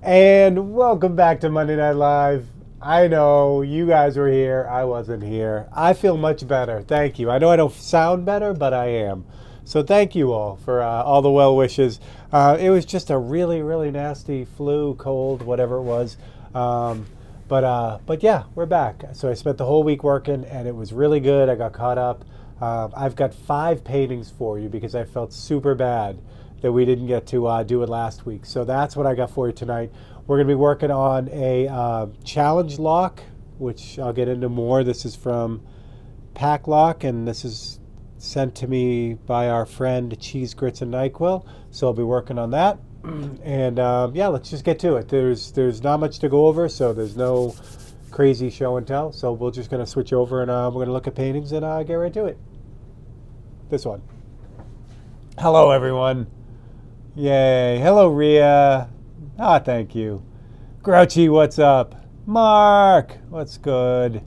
And welcome back to Monday Night Live. I know you guys were here. I wasn't here. I feel much better. Thank you. I know I don't sound better, but I am. So thank you all for all the well wishes. It was just a really, really nasty flu, cold, whatever it was. But yeah, we're back. So I spent the whole week working, and it was really good. I got caught up. I've got 5 paintings for you because I felt super bad that we didn't get to do it last week. So that's what I got for you tonight. We're going to be working on a challenge lock, which I'll get into more. This is from Paclock, and this is sent to me by our friend Cheese Grits and NyQuil. So I'll be working on that. And yeah, let's just get to it. There's not much to go over, so there's no crazy show and tell. So we're just going to switch over, and we're going to look at paintings and get right to it. This one. Hello, everyone. Yay. Hello, Rhea. Ah, thank you. Grouchy, what's up? Mark, what's good?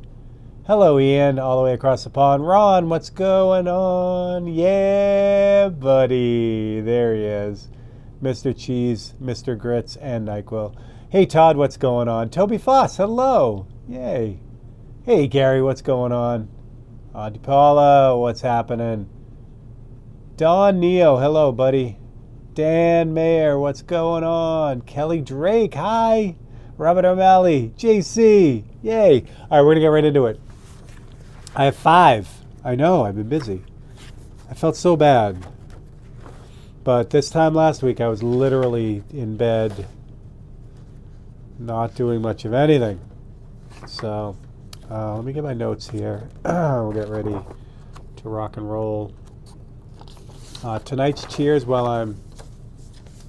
Hello, Ian, all the way across the pond. Ron, what's going on? Yeah, buddy. There he is. Mr. Cheese, Mr. Grits, and NyQuil. Hey, Todd, what's going on? Toby Foss, hello. Yay. Hey, Gary, what's going on? Auntie Paula, what's happening? Don Neo, hello, buddy. Dan Mayer, what's going on? Kelly Drake, hi. Robert O'Malley, JC, yay. All right, we're going to get right into it. I have 5. I know, I've been busy. I felt so bad. But this time last week, I was literally in bed, not doing much of anything. So let me get my notes here. We'll get ready to rock and roll. Tonight's cheers, while I'm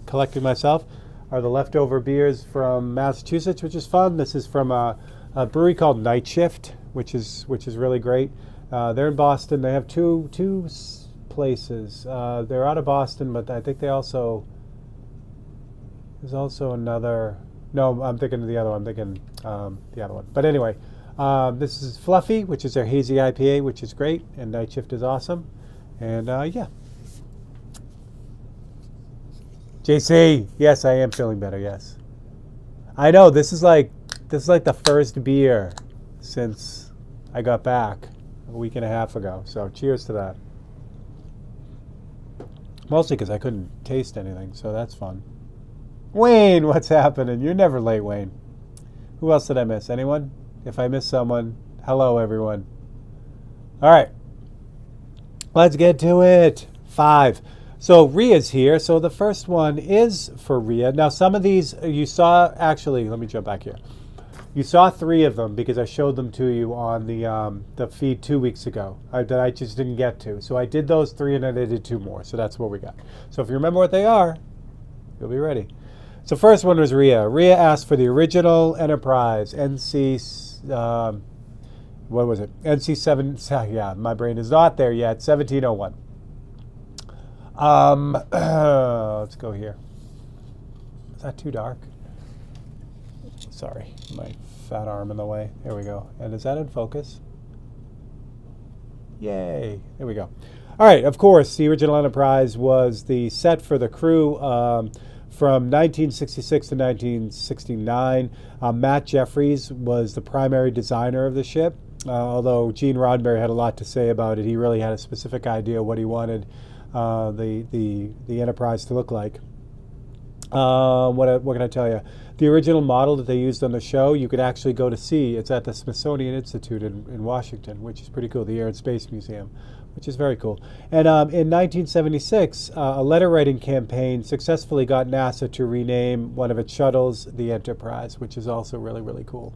collecting myself, are the leftover beers from Massachusetts, which is fun. This is from a brewery called Night Shift, which is really great. They're in Boston. They have two places. They're out of Boston, but I think there's also another. No, I'm thinking of the other one. I'm thinking the other one. But anyway, this is Fluffy, which is their hazy IPA, which is great, and Night Shift is awesome. And yeah. JC, yes, I am feeling better, yes. I know, this is like the first beer since I got back a week and a half ago. So cheers to that. Mostly because I couldn't taste anything, so that's fun. Wayne, what's happening? You're never late, Wayne. Who else did I miss? Anyone? If I missed someone, hello, everyone. All right, let's get to it. 5. So Rhea's here. So the first one is for Rhea. Now some of these you saw, actually, let me jump back here. You saw 3 of them because I showed them to you on the feed 2 weeks ago that I just didn't get to. So I did those 3 and then I did 2 more. So that's what we got. So if you remember what they are, you'll be ready. So first one was Rhea. Rhea asked for the original Enterprise NC, what was it? NC7, yeah, my brain is not there yet, 1701. Let's go here. Is that too dark? Sorry, my fat arm in the way. There we go. And is that in focus? Yay. There we go. All right, of course, the original Enterprise was the set for the crew from 1966 to 1969. Matt Jeffries was the primary designer of the ship. Although Gene Roddenberry had a lot to say about it, he really had a specific idea what he wanted the Enterprise to look like. What can I tell you? The original model that they used on the show, you could actually go to see. It's at the Smithsonian Institute in Washington, which is pretty cool, the Air and Space Museum, which is very cool. And in 1976, a letter writing campaign successfully got NASA to rename one of its shuttles the Enterprise, which is also really, really cool.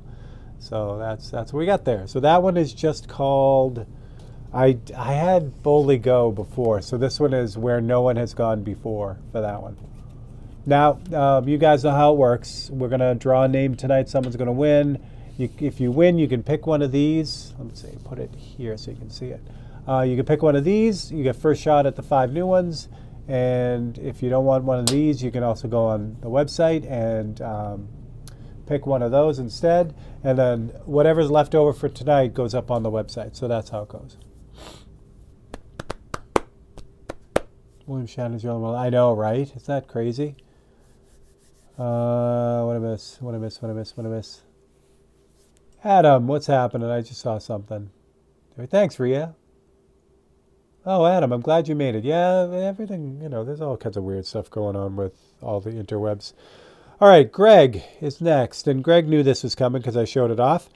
So that's what we got there. So that one is just called, I had Boldly Go before, so this one is Where No One Has Gone Before for that one. Now, you guys know how it works. We're going to draw a name tonight. Someone's going to win. If you win, you can pick one of these. Let me see, put it here so you can see it. You can pick one of these. You get first shot at the 5 new ones. And if you don't want one of these, you can also go on the website and pick one of those instead. And then whatever's left over for tonight goes up on the website. So that's how it goes. William Shannon's your only one. I know, right? Isn't that crazy? What I miss? What I miss? What I miss? What I miss? Adam, what's happening? I just saw something. Thanks, Ria. Oh, Adam, I'm glad you made it. Yeah, everything, there's all kinds of weird stuff going on with all the interwebs. All right, Greg is next. And Greg knew this was coming because I showed it off.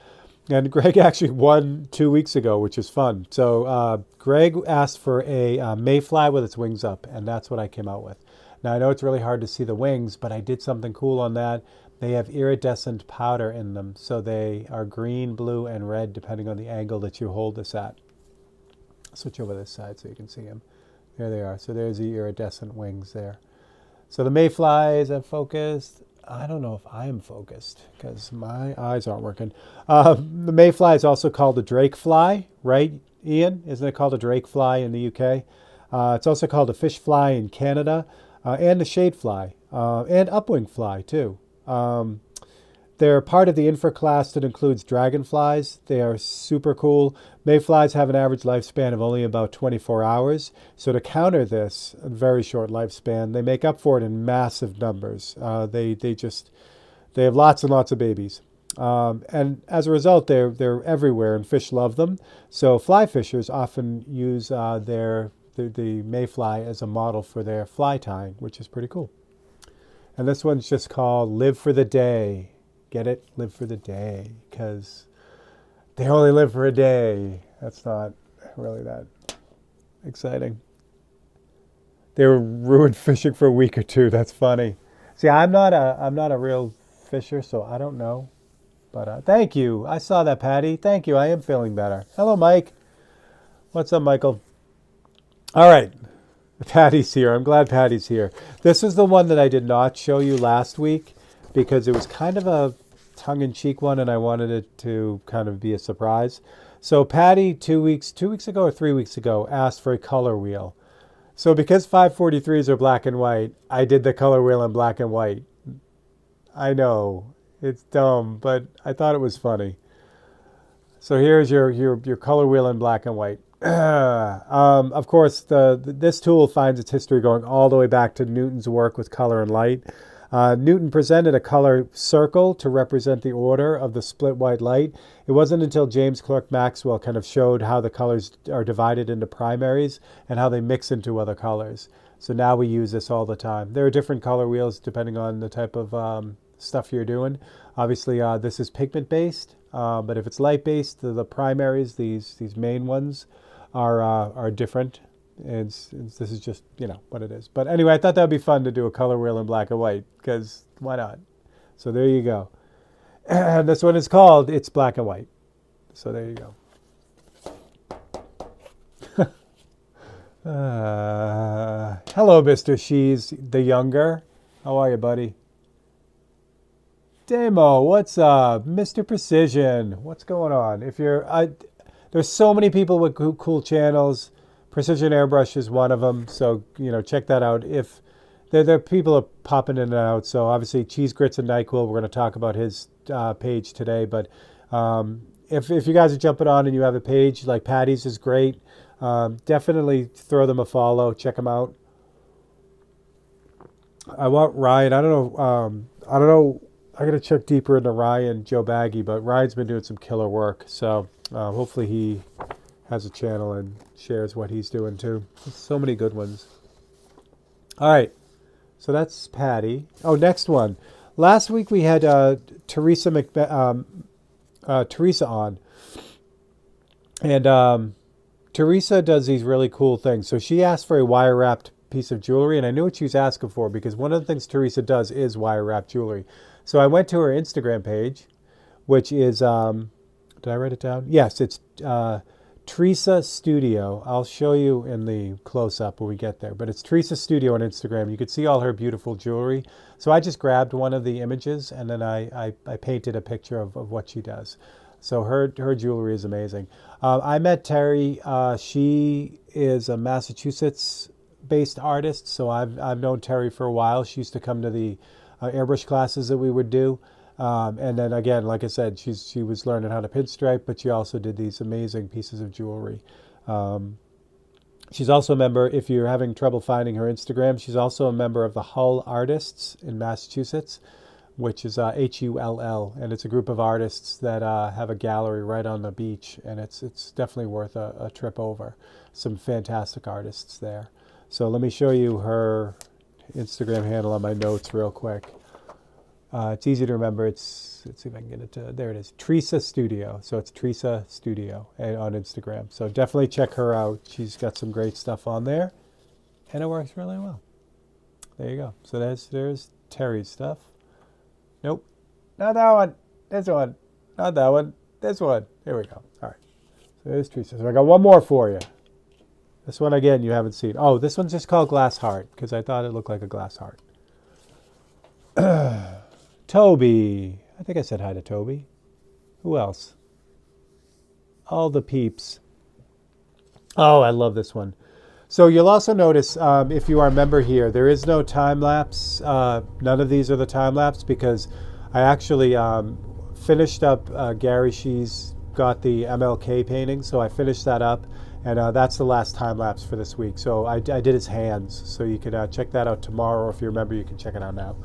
And Greg actually won 2 weeks ago, which is fun. So Greg asked for a mayfly with its wings up, and that's what I came out with. Now, I know it's really hard to see the wings, but I did something cool on that. They have iridescent powder in them, so they are green, blue, and red, depending on the angle that you hold this at. Switch over this side so you can see them. There they are. So there's the iridescent wings there. So the mayflies are focused. I don't know if I am focused because my eyes aren't working. The mayfly is also called a drake fly, right, Ian? Isn't it called a drake fly in the UK? It's also called a fish fly in Canada, and a shade fly, and upwing fly too. They're part of the infra class that includes dragonflies. They are super cool. Mayflies have an average lifespan of only about 24 hours. So to counter this very short lifespan, they make up for it in massive numbers. They have lots and lots of babies. And as a result, they're everywhere, and fish love them. So fly fishers often use the mayfly as a model for their fly tying, which is pretty cool. And this one's just called Live for the Day. Get it? Live for the day, because they only live for a day. That's not really that exciting. They were ruined fishing for a week or two. That's funny. See, I'm not a real fisher, so I don't know. But thank you. I saw that, Patty. Thank you. I am feeling better. Hello, Mike. What's up, Michael? All right. Patty's here. I'm glad Patty's here. This is the one that I did not show you last week because it was kind of a tongue-in-cheek one, and I wanted it to kind of be a surprise. So Patty, 2 weeks ago or 3 weeks ago, asked for a color wheel. So because 543s are black and white, I did the color wheel in black and white. I know, it's dumb, but I thought it was funny. So here's your color wheel in black and white. Of course, this tool finds its history going all the way back to Newton's work with color and light. Newton presented a color circle to represent the order of the split white light. It wasn't until James Clerk Maxwell kind of showed how the colors are divided into primaries and how they mix into other colors. So now we use this all the time. There are different color wheels depending on the type of stuff you're doing. Obviously, this is pigment based, but if it's light based, the primaries, these main ones, are different. This is just, what it is. But anyway, I thought that would be fun to do a color wheel in black and white, because why not? So there you go. And this one is called It's Black and White. So there you go. Hello, Mr. She's the Younger. How are you, buddy? Demo, what's up? Mr. Precision, what's going on? There's so many people with cool channels. Precision Airbrush is one of them, so check that out. If there people are popping in and out, so obviously Cheese Grits and NyQuil, we're going to talk about his page today. But if you guys are jumping on and you have a page like Patty's is great, definitely throw them a follow. Check them out. I want Ryan. I don't know. I got to check deeper into Ryan Joe Baggy, but Ryan's been doing some killer work, so hopefully he has a channel and shares what he's doing too. There's so many good ones. All right, so that's Patty. Oh, next one. Last week we had Teresa on, and Teresa does these really cool things. So she asked for a wire wrapped piece of jewelry, and I knew what she was asking for because one of the things Teresa does is wire wrapped jewelry. So I went to her Instagram page, which is did I write it down? Yes, it's Teresa Studio. I'll show you in the close-up when we get there. But it's Teresa Studio on Instagram. You could see all her beautiful jewelry. So I just grabbed one of the images and then I painted a picture of what she does. So her jewelry is amazing. I met Terry. She is a Massachusetts-based artist. So I've known Terry for a while. She used to come to the airbrush classes that we would do. And then again, like I said, she was learning how to pinstripe, but she also did these amazing pieces of jewelry. She's also a member, if you're having trouble finding her Instagram, she's also a member of the Hull Artists in Massachusetts, which is Hull, and it's a group of artists that have a gallery right on the beach, and it's definitely worth a trip over. Some fantastic artists there. So let me show you her Instagram handle on my notes real quick. It's easy to remember. Let's see if I can get it to, there it is, Teresa Studio. So it's Teresa Studio on Instagram. So definitely check her out. She's got some great stuff on there, and it works really well. There you go. So there's Terry's stuff. Nope, not that one. This one. Not that one. This one. Here we go. All right. So there's Teresa. So I got one more for you. This one, again, you haven't seen. Oh, this one's just called Glass Heart because I thought it looked like a glass heart. Toby. I think I said hi to Toby. Who else? All the peeps. Oh, I love this one. So you'll also notice, if you are a member here, there is no time lapse. None of these are the time lapse because I actually finished up Gary She's got the MLK painting, so I finished that up, and that's the last time lapse for this week. So I did his hands, so you can check that out tomorrow, or if you remember, you can check it out now.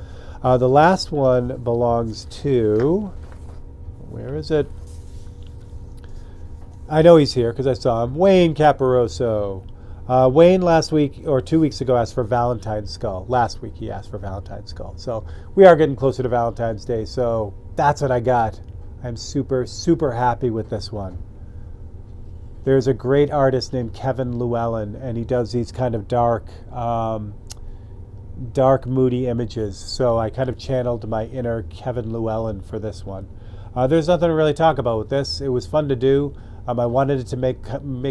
The last one belongs to, where is it? I know he's here because I saw him, Wayne Caparoso. Wayne last week or 2 weeks ago asked for Valentine's Skull. Last week he asked for Valentine's Skull. So we are getting closer to Valentine's Day. So that's what I got. I'm super, super happy with this one. There's a great artist named Kevin Llewellyn, and he does these kind of dark, moody images. So I kind of channeled my inner Kevin Llewellyn for this one. There's nothing to really talk about with this. It was fun to do. I wanted it to make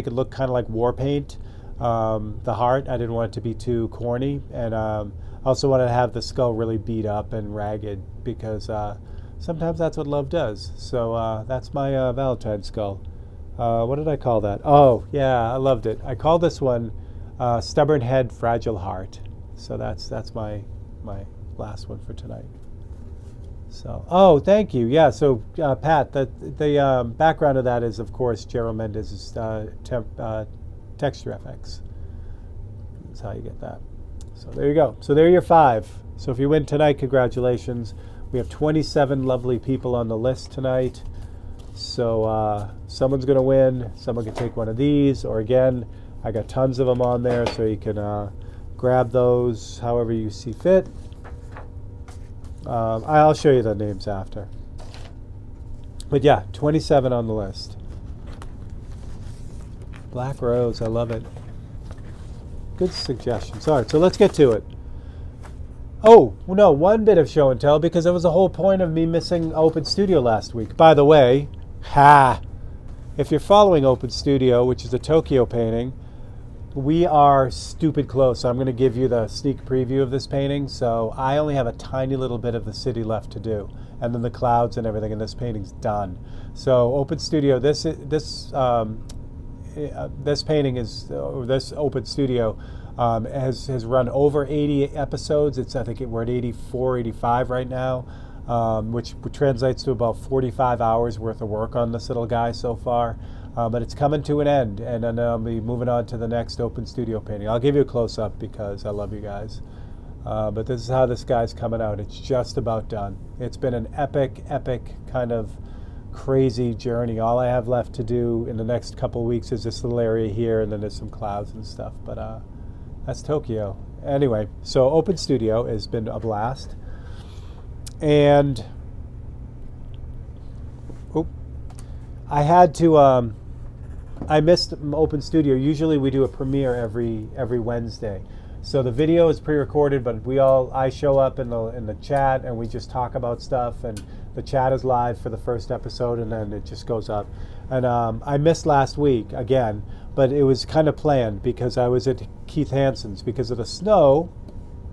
it look kind of like war paint. The heart, I didn't want it to be too corny, and I also wanted to have the skull really beat up and ragged because sometimes that's what love does. So that's my Valentine's skull. What did I call that? Oh, yeah, I loved it. I called this one Stubborn Head, Fragile Heart. So that's my last one for tonight. So, oh, thank you. Yeah, so Pat, the background of that is, of course, Gerald Mendez's Texture FX. That's how you get that. So there you go. So there are your 5. So if you win tonight, congratulations. We have 27 lovely people on the list tonight. So someone's going to win. Someone can take one of these. Or again, I got tons of them on there, so you can grab those however you see fit. I'll show you the names after. But yeah, 27 on the list. Black Rose, I love it. Good suggestions. All right, so let's get to it. Oh, no, one bit of show and tell, because it was the whole point of me missing Open Studio last week. By the way, if you're following Open Studio, which is a Tokyo painting, we are stupid close. So I'm going to give you the sneak preview of this painting. So I only have a tiny little bit of the city left to do, and then the clouds and everything, and this painting's done. So Open Studio, this painting is, or this Open Studio has run over 80 episodes. I think we're at 84, 85 right now, which translates to about 45 hours worth of work on this little guy so far. But it's coming to an end, and then I'll be moving on to the next Open Studio painting. I'll give you a close-up because I love you guys. But this is how this guy's coming out. It's just about done. It's been an epic, epic kind of crazy journey. All I have left to do in the next couple of weeks is this little area here, and then there's some clouds and stuff. But that's Tokyo. Anyway, so Open Studio has been a blast. And I had to, I missed Open Studio. Usually we do a premiere every Wednesday. So the video is pre-recorded, but I show up in the chat and we just talk about stuff, and the chat is live for the first episode, and then it just goes up. And I missed last week again, but it was kind of planned because I was at Keith Hansen's because of the snow.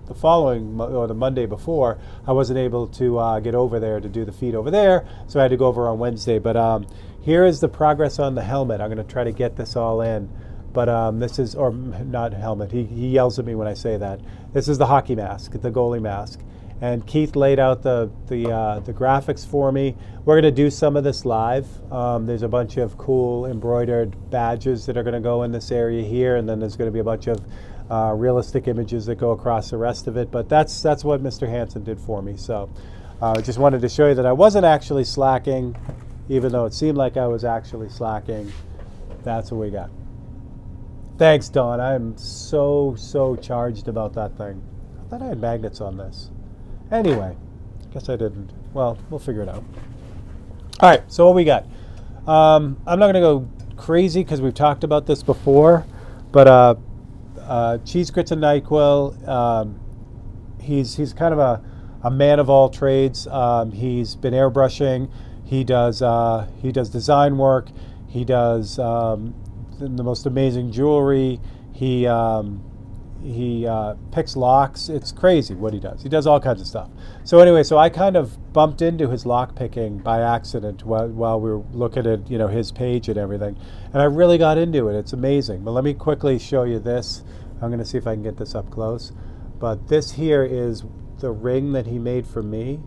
The following, or the Monday before, I wasn't able to get over there to do the feed over there, so I had to go over on Wednesday. But here is the progress on the helmet. I'm going to try to get this all in. But this is, or not helmet, he yells at me when I say that. This is the hockey mask, the goalie mask. and Keith laid out the graphics for me. We're going to do some of this live. There's a bunch of cool embroidered badges that are going to go in this area here, and then there's going to be a bunch of realistic images that go across the rest of it. But that's what Mr. Hansen did for me. So I just wanted to show you that I wasn't actually slacking, even though it seemed like I was actually slacking. That's what we got. Thanks, Dawn. I'm so charged about that thing. I thought I had magnets on this. Anyway, guess I didn't. Well, we'll figure it out. All right, so what we got? I'm not going to go crazy because we've talked about this before, but Cheese Grits and NyQuil, he's kind of a man of all trades. He's been airbrushing. He does design work. He does the most amazing jewelry. He picks locks. It's crazy what he does. He does all kinds of stuff. So anyway, so I kind of bumped into his lock picking by accident while we were looking at his page and everything, and I really got into it. It's amazing. But let me quickly show you this. I'm going to see if I can get this up close. But this here is the ring that he made for me,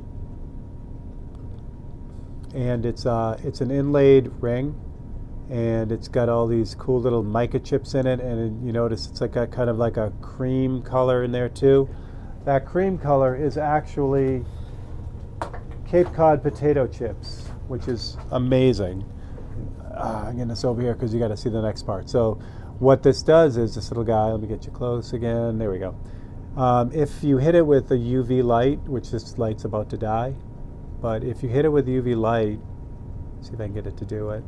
and it's an inlaid ring. And it's got all these cool little mica chips in it, and you notice it's like a kind of like a cream color in there too. That cream color is actually Cape Cod potato chips, which is amazing. I'm getting this over here because you got to see the next part. So what this does is this little guy, let me get you close again, there we go. If you hit it with a UV light, which this light's about to die, but if you hit it with UV light, see if I can get it to do it.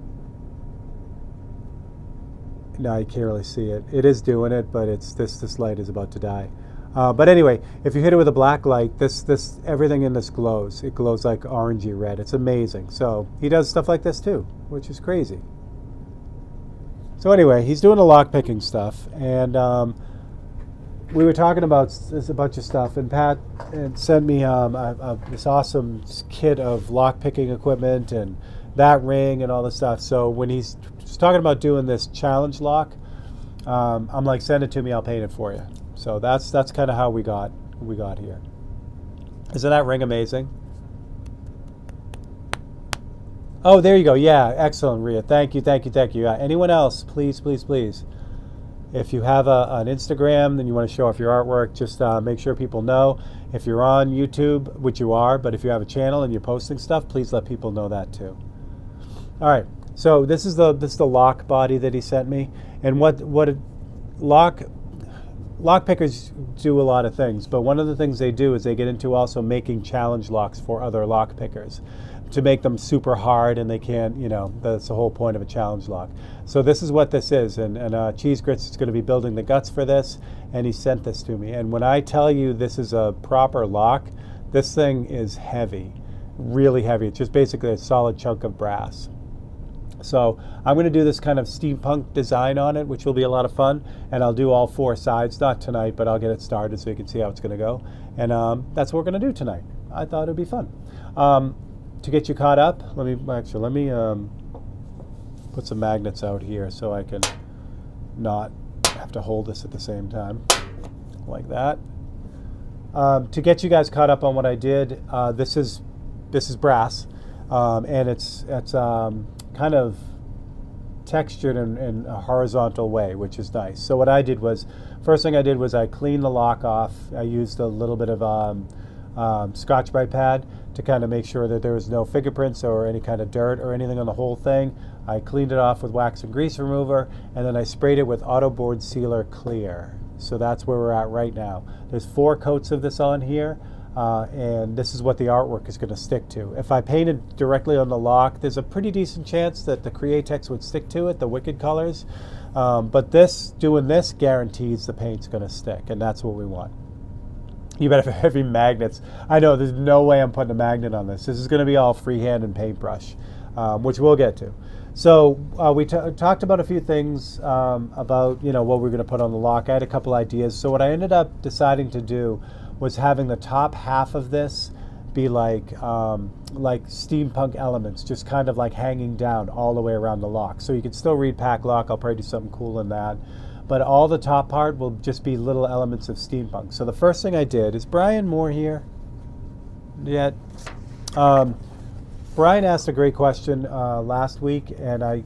No, you can't really see it. It is doing it, but it's this light is about to die. But anyway, if you hit it with a black light, this everything in this glows. It glows like orangey red. It's amazing. So he does stuff like this too, which is crazy. So anyway, he's doing the lock picking stuff, and we were talking about a bunch of stuff, and Pat sent me this awesome kit of lock picking equipment and that ring and all this stuff. So when he's talking about doing this challenge lock, I'm like, send it to me, I'll paint it for you. So that's kind of how we got here. Isn't that ring amazing? Oh, there you go. Yeah, excellent, Rhea. Thank you. Yeah. Anyone else, please. If you have an Instagram and you want to show off your artwork, just make sure people know. If you're on YouTube, which you are, but if you have a channel and you're posting stuff, please let people know that too. All right. So this is the lock body that he sent me, and what lock pickers do a lot of things, but one of the things they do is they get into also making challenge locks for other lock pickers to make them super hard, and they can't, that's the whole point of a challenge lock. So this is what this is, and Cheese Grits is going to be building the guts for this, and he sent this to me. And when I tell you this is a proper lock, this thing is heavy, really heavy. It's just basically a solid chunk of brass. So I'm going to do this kind of steampunk design on it, which will be a lot of fun, and I'll do all four sides, not tonight, but I'll get it started so you can see how it's going to go. And that's what we're going to do tonight. I thought it would be fun. To get you caught up, let me put some magnets out here so I can not have to hold this at the same time, like that. To get you guys caught up on what I did, this is brass, and it's kind of textured in a horizontal way, which is nice. So what I did was, first thing I did was I cleaned the lock off. I used a little bit of Scotch-Brite pad to kind of make sure that there was no fingerprints or any kind of dirt or anything on the whole thing. I cleaned it off with wax and grease remover, and then I sprayed it with Auto Board Sealer Clear. So that's where we're at right now. There's 4 coats of this on here. And this is what the artwork is going to stick to. If I painted directly on the lock, there's a pretty decent chance that the Createx would stick to it, the Wicked colors. But doing this guarantees the paint's going to stick, and that's what we want. You better have heavy magnets. I know, there's no way I'm putting a magnet on this. This is going to be all freehand and paintbrush, which we'll get to. So we talked about a few things about what we're going to put on the lock. I had a couple ideas. So what I ended up deciding to do was having the top half of this be like steampunk elements, just kind of like hanging down all the way around the lock. So you can still read Paclock. I'll probably do something cool in that. But all the top part will just be little elements of steampunk. So the first thing I did, is Brian Moore here? yet. Brian asked a great question last week, and I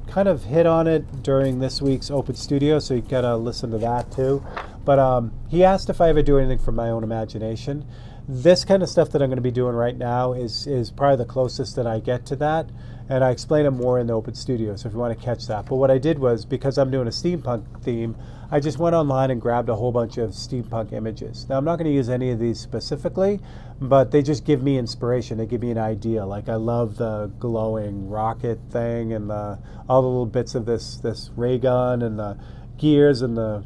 kind of hit on it during this week's Open Studio, so you gotta listen to that too. But he asked if I ever do anything from my own imagination. This kind of stuff that I'm going to be doing right now is probably the closest that I get to that, and I explain it more in the Open Studio, so if you want to catch that. But what I did was, because I'm doing a steampunk theme, I just went online and grabbed a whole bunch of steampunk images. Now, I'm not going to use any of these specifically, but they just give me inspiration. They give me an idea. Like, I love the glowing rocket thing, and all the little bits of this ray gun, and the gears, and the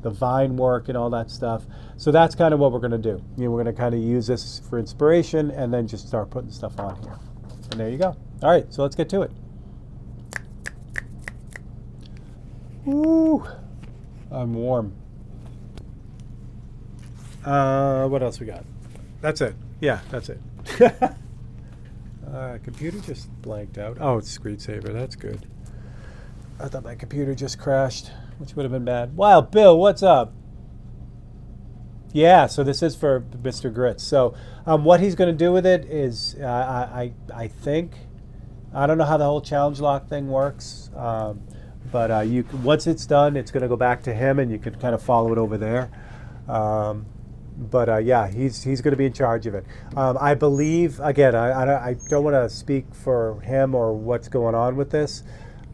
vine work and all that stuff. So that's kind of what we're going to do. We're going to kind of use this for inspiration and then just start putting stuff on here. And there you go. All right, so let's get to it. Ooh, I'm warm. What else we got? That's it. Yeah, that's it. Computer just blanked out. Oh, it's screensaver. That's good. I thought my computer just crashed, which would have been bad. Wild Bill, what's up? Yeah, so this is for Mr. Grits. So what he's going to do with it is, I think, I don't know how the whole challenge lock thing works, but once it's done, it's going to go back to him, and you can kind of follow it over there. Yeah, he's going to be in charge of it. I believe, again, I don't want to speak for him or what's going on with this,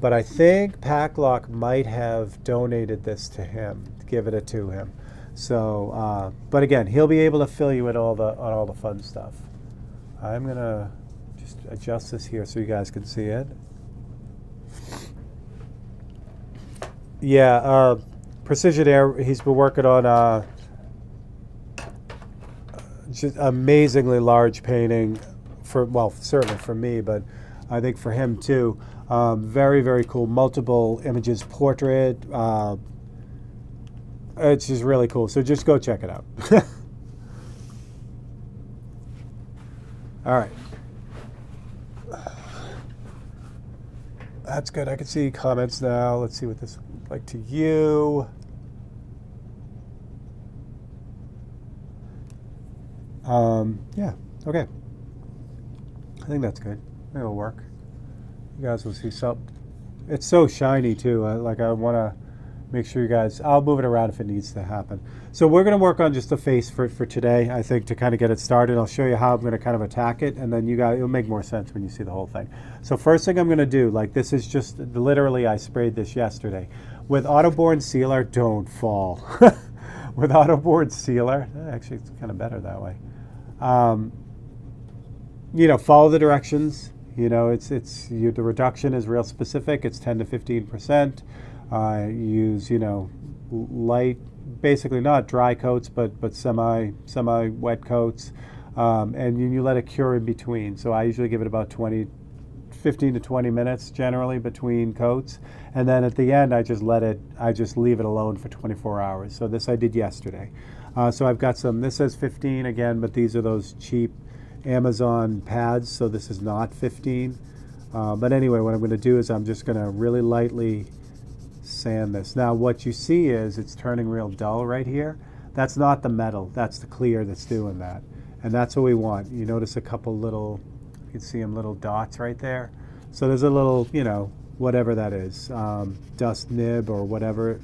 but I think Paclock might have donated this to him, given it to him. So, but again, he'll be able to fill you in on all the fun stuff. I'm gonna just adjust this here so you guys can see it. Yeah, Precision Air. He's been working on just amazingly large painting certainly for me, but I think for him too. Very, very cool. Multiple images, portrait. It's just really cool. So just go check it out. All right. That's good. I can see comments now. Let's see what this looks like to you. Yeah. Okay. I think that's good. It'll work. You guys will see something. It's so shiny too. I want to make sure you guys, I'll move it around if it needs to happen. So we're going to work on just the face for today, I think, to kind of get it started. I'll show you how I'm going to kind of attack it, and then you guys, it'll make more sense when you see the whole thing. So first thing I'm going to do, this is just, literally I sprayed this yesterday. With auto-borne sealer, don't fall. With auto-borne sealer, actually it's kind of better that way. Follow the directions. The reduction is real specific. It's 10 to 15%. Use, light, basically not dry coats, but semi wet coats, and you let it cure in between. So I usually give it about 15 to 20 minutes generally between coats, and then at the end I just leave it alone for 24 hours. So this I did yesterday. So I've got some. This says 15 again, but these are those cheap Amazon pads, so this is not 15. But anyway, what I'm going to do is I'm just going to really lightly sand this. Now what you see is it's turning real dull right here. That's not the metal, that's the clear that's doing that, and that's what we want. You notice a couple little, you can see them little dots right there. So there's a little, whatever that is, dust nib or whatever.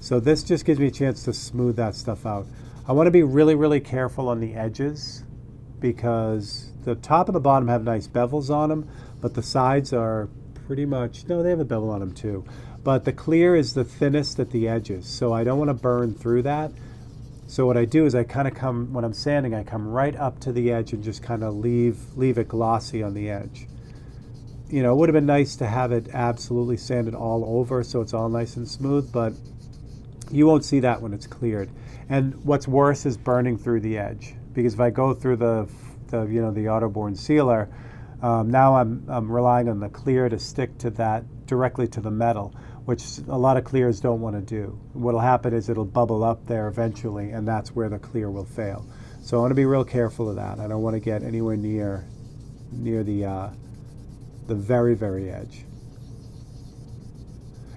So this just gives me a chance to smooth that stuff out. I want to be really, really careful on the edges, because the top and the bottom have nice bevels on them, but the sides are pretty much, no, they have a bevel on them too. But the clear is the thinnest at the edges, so I don't want to burn through that. So what I do is I kind of come, when I'm sanding, I come right up to the edge and just kind of leave it glossy on the edge. It would have been nice to have it absolutely sanded all over so it's all nice and smooth, but you won't see that when it's cleared. And what's worse is burning through the edge, because if I go through the auto-borne sealer, now I'm relying on the clear to stick to that directly to the metal, which a lot of clears don't want to do. What'll happen is it'll bubble up there eventually, and that's where the clear will fail. So I want to be real careful of that. I don't want to get anywhere near the very, very edge.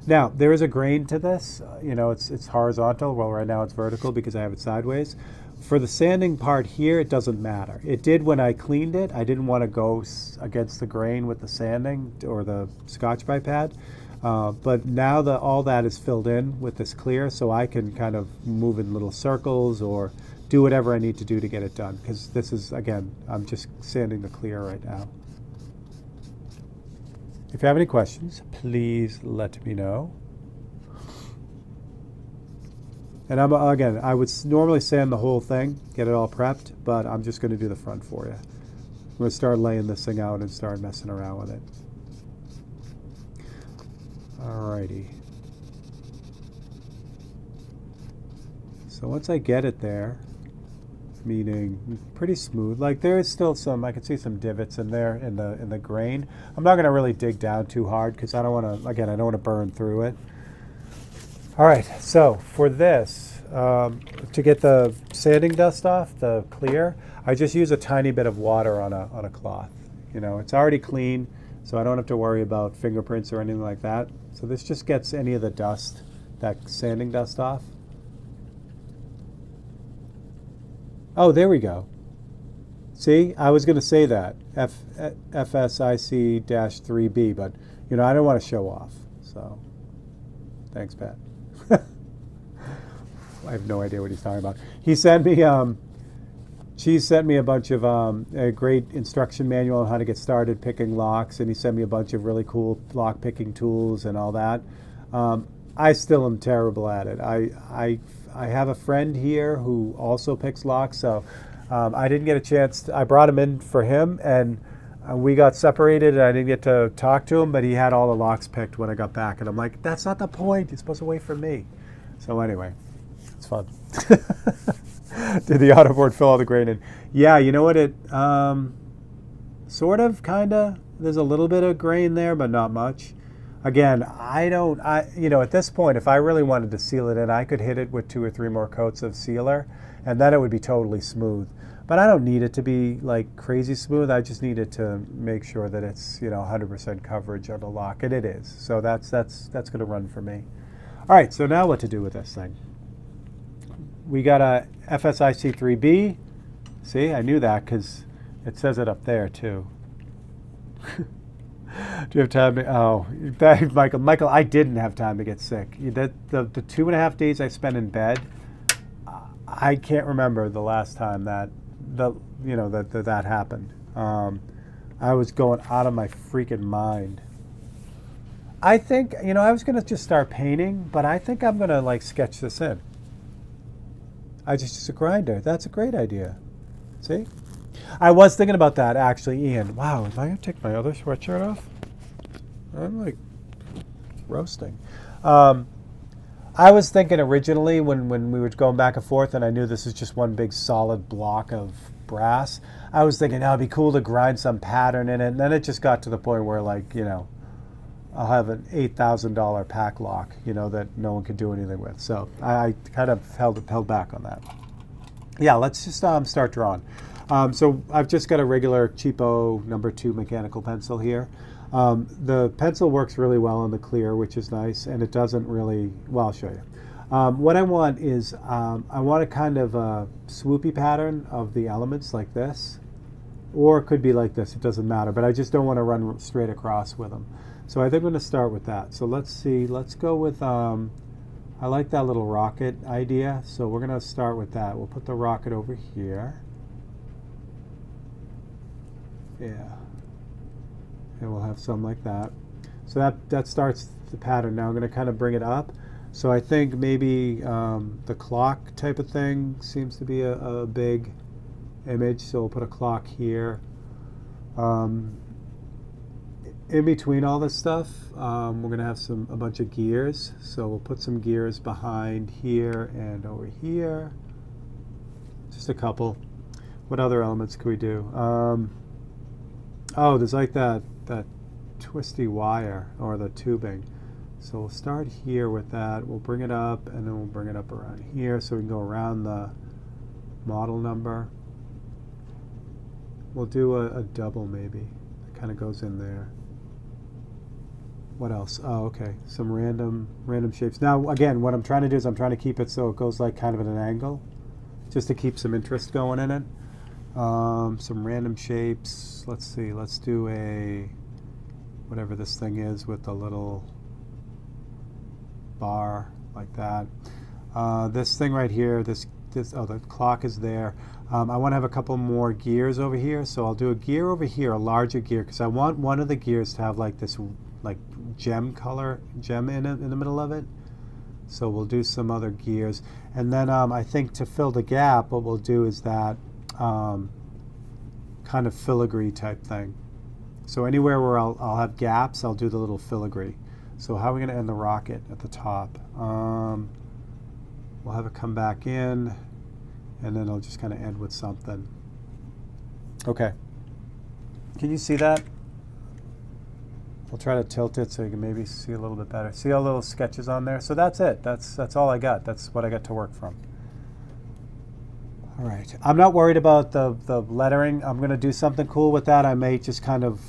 Now, there is a grain to this. It's horizontal. Well, right now it's vertical because I have it sideways. For the sanding part here, it doesn't matter. It did when I cleaned it. I didn't want to go against the grain with the sanding or the Scotch-Brite pad. But now that all that is filled in with this clear, so I can kind of move in little circles or do whatever I need to do to get it done. Because this is, again, I'm just sanding the clear right now. If you have any questions, please let me know. And again, I would normally sand the whole thing, get it all prepped, but I'm just going to do the front for you. I'm going to start laying this thing out and start messing around with it. Alrighty. So once I get it there, meaning pretty smooth, like there is still some, I can see some divots in there in the grain. I'm not going to really dig down too hard because I don't want to, again, I don't want to burn through it. All right, so for this, to get the sanding dust off, the clear, I just use a tiny bit of water on a cloth. You know, it's already clean, so I don't have to worry about fingerprints or anything like that. So this just gets any of the dust, that sanding dust off. Oh, there we go. See, I was going to say that, FSIC-3B, but, you know, I don't want to show off, so thanks, Pat. I have no idea what he's talking about. He sent me, she sent me a bunch of a great instruction manual on how to get started picking locks, and he sent me a bunch of really cool lock picking tools and all that. I still am terrible at it. I have a friend here who also picks locks, so I didn't get a chance. I brought him in for him, and we got separated, and I didn't get to talk to him, but he had all the locks picked when I got back, and I'm like, that's not the point. You're supposed to wait for me. So anyway, it's fun. Did the autoboard fill all the grain in? Yeah, you know what, it sort of, kind of, there's a little bit of grain there, but not much. Again, you know, at this point, if I really wanted to seal it in, I could hit it with 2 or 3 more coats of sealer, and then it would be totally smooth. But I don't need it to be like crazy smooth. I just need it to make sure that it's, you know, 100% coverage on the lock, and it is. So that's going to run for me. All right, so now what to do with this thing? We got a FSIC-3B. See, I knew that because it says it up there too. Do you have time to, oh, Michael, I didn't have time to get sick. The 2.5 days I spent in bed, I can't remember the last time that happened. I was going out of my freaking mind. I think, you know, I was going to just start painting, but I think I'm going to like sketch this in. I just use a grinder. That's a great idea. See? I was thinking about that actually, Ian. Wow, am I going to take my other sweatshirt off? I'm like roasting. I was thinking originally when we were going back and forth, and I knew this is just one big solid block of brass, I was thinking, oh, it'd be cool to grind some pattern in it. And then it just got to the point where, like, you know, I'll have an $8,000 Paclock, you know, that no one could do anything with. So I kind of held back on that. Yeah, let's just start drawing. So I've just got a regular cheapo #2 mechanical pencil here. The pencil works really well on the clear, which is nice, and it doesn't really, well, I'll show you. What I want is, I want a kind of a swoopy pattern of the elements like this, or it could be like this, it doesn't matter, but I just don't want to run straight across with them. So I think I'm going to start with that. So let's see, let's go with, I like that little rocket idea, so we're going to start with that. We'll put the rocket over here. Yeah. And we'll have some like that. So that starts the pattern. Now I'm going to kind of bring it up. So I think maybe the clock type of thing seems to be a big image. So we'll put a clock here. In between all this stuff, we're going to have a bunch of gears. So we'll put some gears behind here and over here. Just a couple. What other elements could we do? Oh, there's like that twisty wire, or the tubing. So we'll start here with that. We'll bring it up, and then we'll bring it up around here so we can go around the model number. We'll do a double maybe. It kind of goes in there. What else? Oh, okay. Some random shapes. Now, again, what I'm trying to do is I'm trying to keep it so it goes like kind of at an angle. just to keep some interest going in it. Some random shapes. Let's see. Let's do a whatever this thing is with the little bar like that. This thing right here. Oh, the clock is there. I want to have a couple more gears over here, so I'll do a gear over here, a larger gear, because I want one of the gears to have like this like gem in it, in the middle of it. So we'll do some other gears, and then I think to fill the gap, what we'll do is that kind of filigree type thing. So anywhere where I'll have gaps, I'll do the little filigree. So how are we going to end the rocket at the top? We'll have it come back in, and then I'll just kind of end with something. Okay. Can you see that? I'll try to tilt it so you can maybe see a little bit better. See all little sketches on there? So that's it. That's all I got. That's what I got to work from. All right. I'm not worried about the lettering. I'm going to do something cool with that. I may just kind of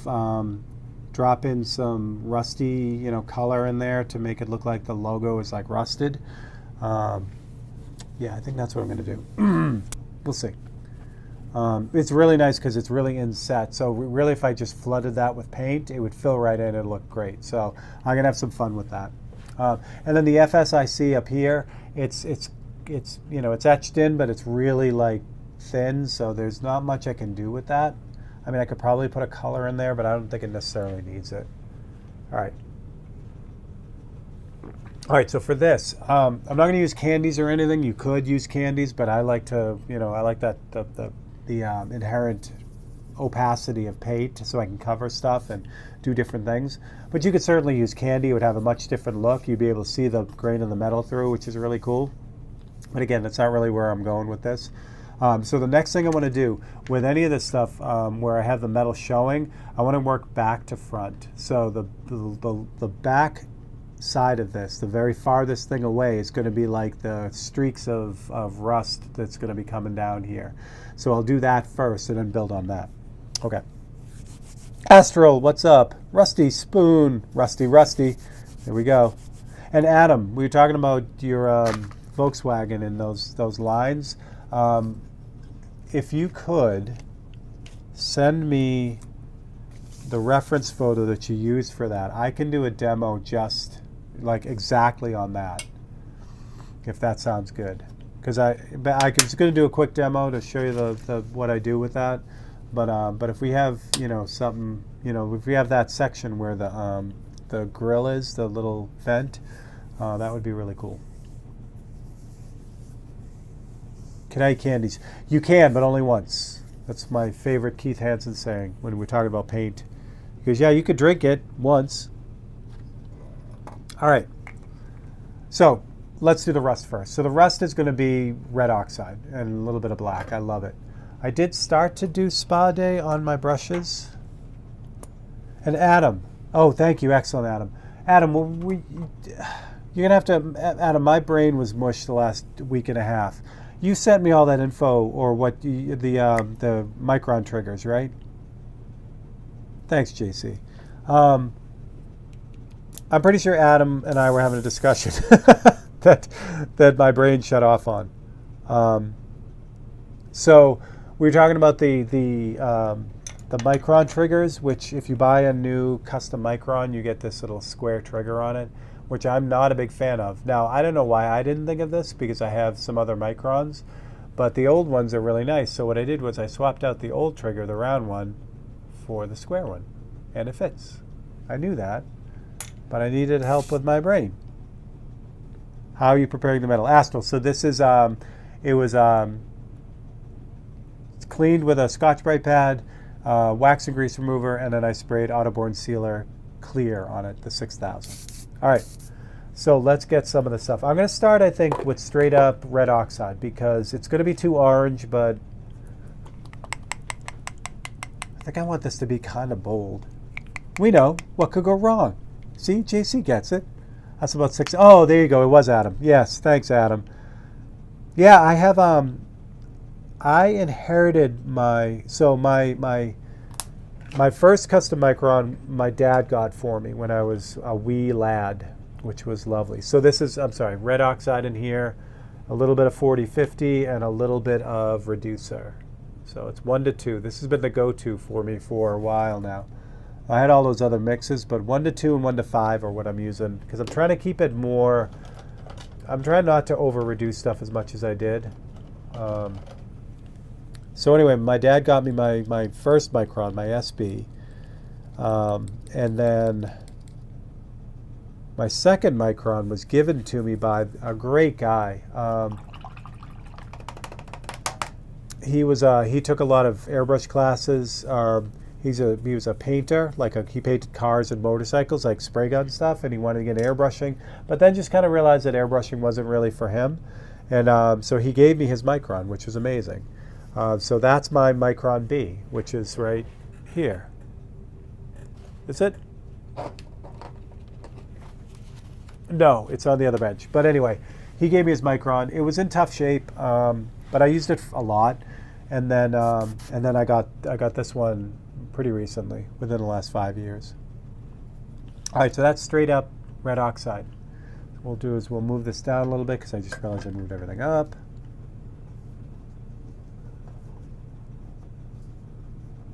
drop in some rusty, color in there to make it look like the logo is like rusted. Yeah, I think that's what I'm going to do. We'll see. It's really nice because it's really inset. So really, if I just flooded that with paint, it would fill right in. It'd look great. So I'm going to have some fun with that. And then the FSIC up here, it's etched in, but it's really like thin. So there's not much I can do with that. I mean, I could probably put a color in there, but I don't think it necessarily needs it. All right. All right, so for this, I'm not going to use candies or anything. You could use candies, but I like to, I like that the inherent opacity of paint, so I can cover stuff and do different things. But you could certainly use candy. It would have a much different look. You'd be able to see the grain of the metal through, which is really cool. But again, that's not really where I'm going with this. So the next thing I want to do with any of this stuff where I have the metal showing, I want to work back to front. So the back side of this, the very farthest thing away, is going to be like the streaks of rust that's going to be coming down here. So I'll do that first and then build on that. Okay. Astral, what's up? Rusty Spoon, Rusty. There we go. And Adam, we were talking about your Volkswagen and those lines. If you could send me the reference photo that you used for that, I can do a demo just like exactly on that, if that sounds good. Because I was going to do a quick demo to show you the what I do with that, but if we have something, if we have that section where the grill is, the little vent, that would be really cool. Can I eat candies? You can, but only once. That's my favorite Keith Hansen saying when we're talking about paint. He goes, yeah, you could drink it once. All right. So let's do the rust first. So the rust is going to be red oxide and a little bit of black. I love it. I did start to do Spa Day on my brushes. And Adam. Oh, thank you. Excellent, Adam. Adam, you're going to have to, Adam, my brain was mush the last week and a half. You sent me all that info, or what the micron triggers, right? Thanks, JC. I'm pretty sure Adam and I were having a discussion that my brain shut off on. So we were talking about the micron triggers, which if you buy a new custom micron, you get this little square trigger on it, which I'm not a big fan of. Now, I don't know why I didn't think of this, because I have some other microns, but the old ones are really nice. So what I did was I swapped out the old trigger, the round one, for the square one, and it fits. I knew that, but I needed help with my brain. How are you preparing the metal? Astral. So this is, it was cleaned with a Scotch-Brite pad, wax and grease remover, and then I sprayed Autoborn Sealer Clear on it, the 6000. All right, so let's get some of the stuff. I'm going to start, I think, with straight up red oxide, because it's going to be too orange, but I think I want this to be kind of bold. We know what could go wrong. See, JC gets it. That's about 6. Oh, there you go. It was Adam. Yes, thanks, Adam. Yeah, I have. I inherited my first custom micron. My dad got for me when I was a wee lad, which was lovely. So this is, I'm sorry, red oxide in here, a little bit of 40-50, and a little bit of reducer. So it's 1 to 2. This has been the go-to for me for a while now. I had all those other mixes, but 1 to 2 and 1 to 5 are what I'm using, because I'm trying to keep it more, I'm trying not to over-reduce stuff as much as I did. So anyway, my dad got me my first Micron, my SB, and then my second Micron was given to me by a great guy. He took a lot of airbrush classes. He was a painter, he painted cars and motorcycles, like spray gun stuff, and he wanted to get airbrushing, but then just kind of realized that airbrushing wasn't really for him, and so he gave me his Micron, which was amazing. So that's my Micron B, which is right here. Is it? No, it's on the other bench. But anyway, he gave me his Micron. It was in tough shape, but I used it a lot, and then I got this one pretty recently, within the last 5 years. All right, so that's straight up red oxide. What we'll do is we'll move this down a little bit, because I just realized I moved everything up.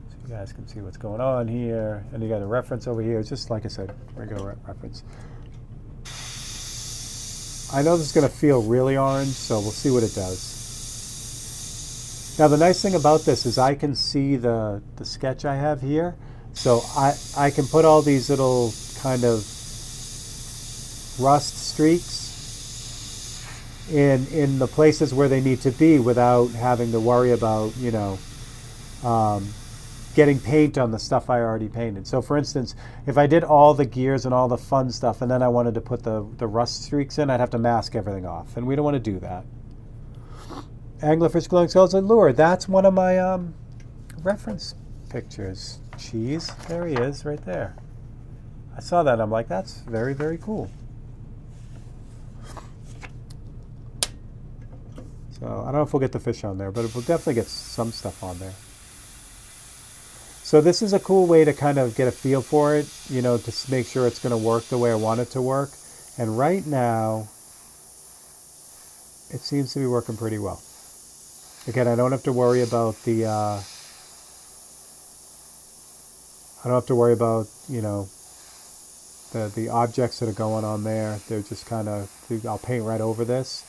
So you guys can see what's going on here, and you got a reference over here. It's just, like I said, regular reference. I know this is going to feel really orange, so we'll see what it does. Now the nice thing about this is I can see the sketch I have here, so I can put all these little kind of rust streaks in the places where they need to be without having to worry about, you know, getting paint on the stuff I already painted. So for instance, if I did all the gears and all the fun stuff and then I wanted to put the rust streaks in, I'd have to mask everything off, and we don't want to do that. Anglerfish glowing skulls and lure. That's one of my reference pictures. Cheese. There he is, right there. I saw that. I'm like, that's very, very cool. So I don't know if we'll get the fish on there, but we'll definitely get some stuff on there. So this is a cool way to kind of get a feel for it, you know, to make sure it's going to work the way I want it to work. And right now, it seems to be working pretty well. Again, I don't have to worry about the, you know, the objects that are going on there. They're just kind of, I'll paint right over this.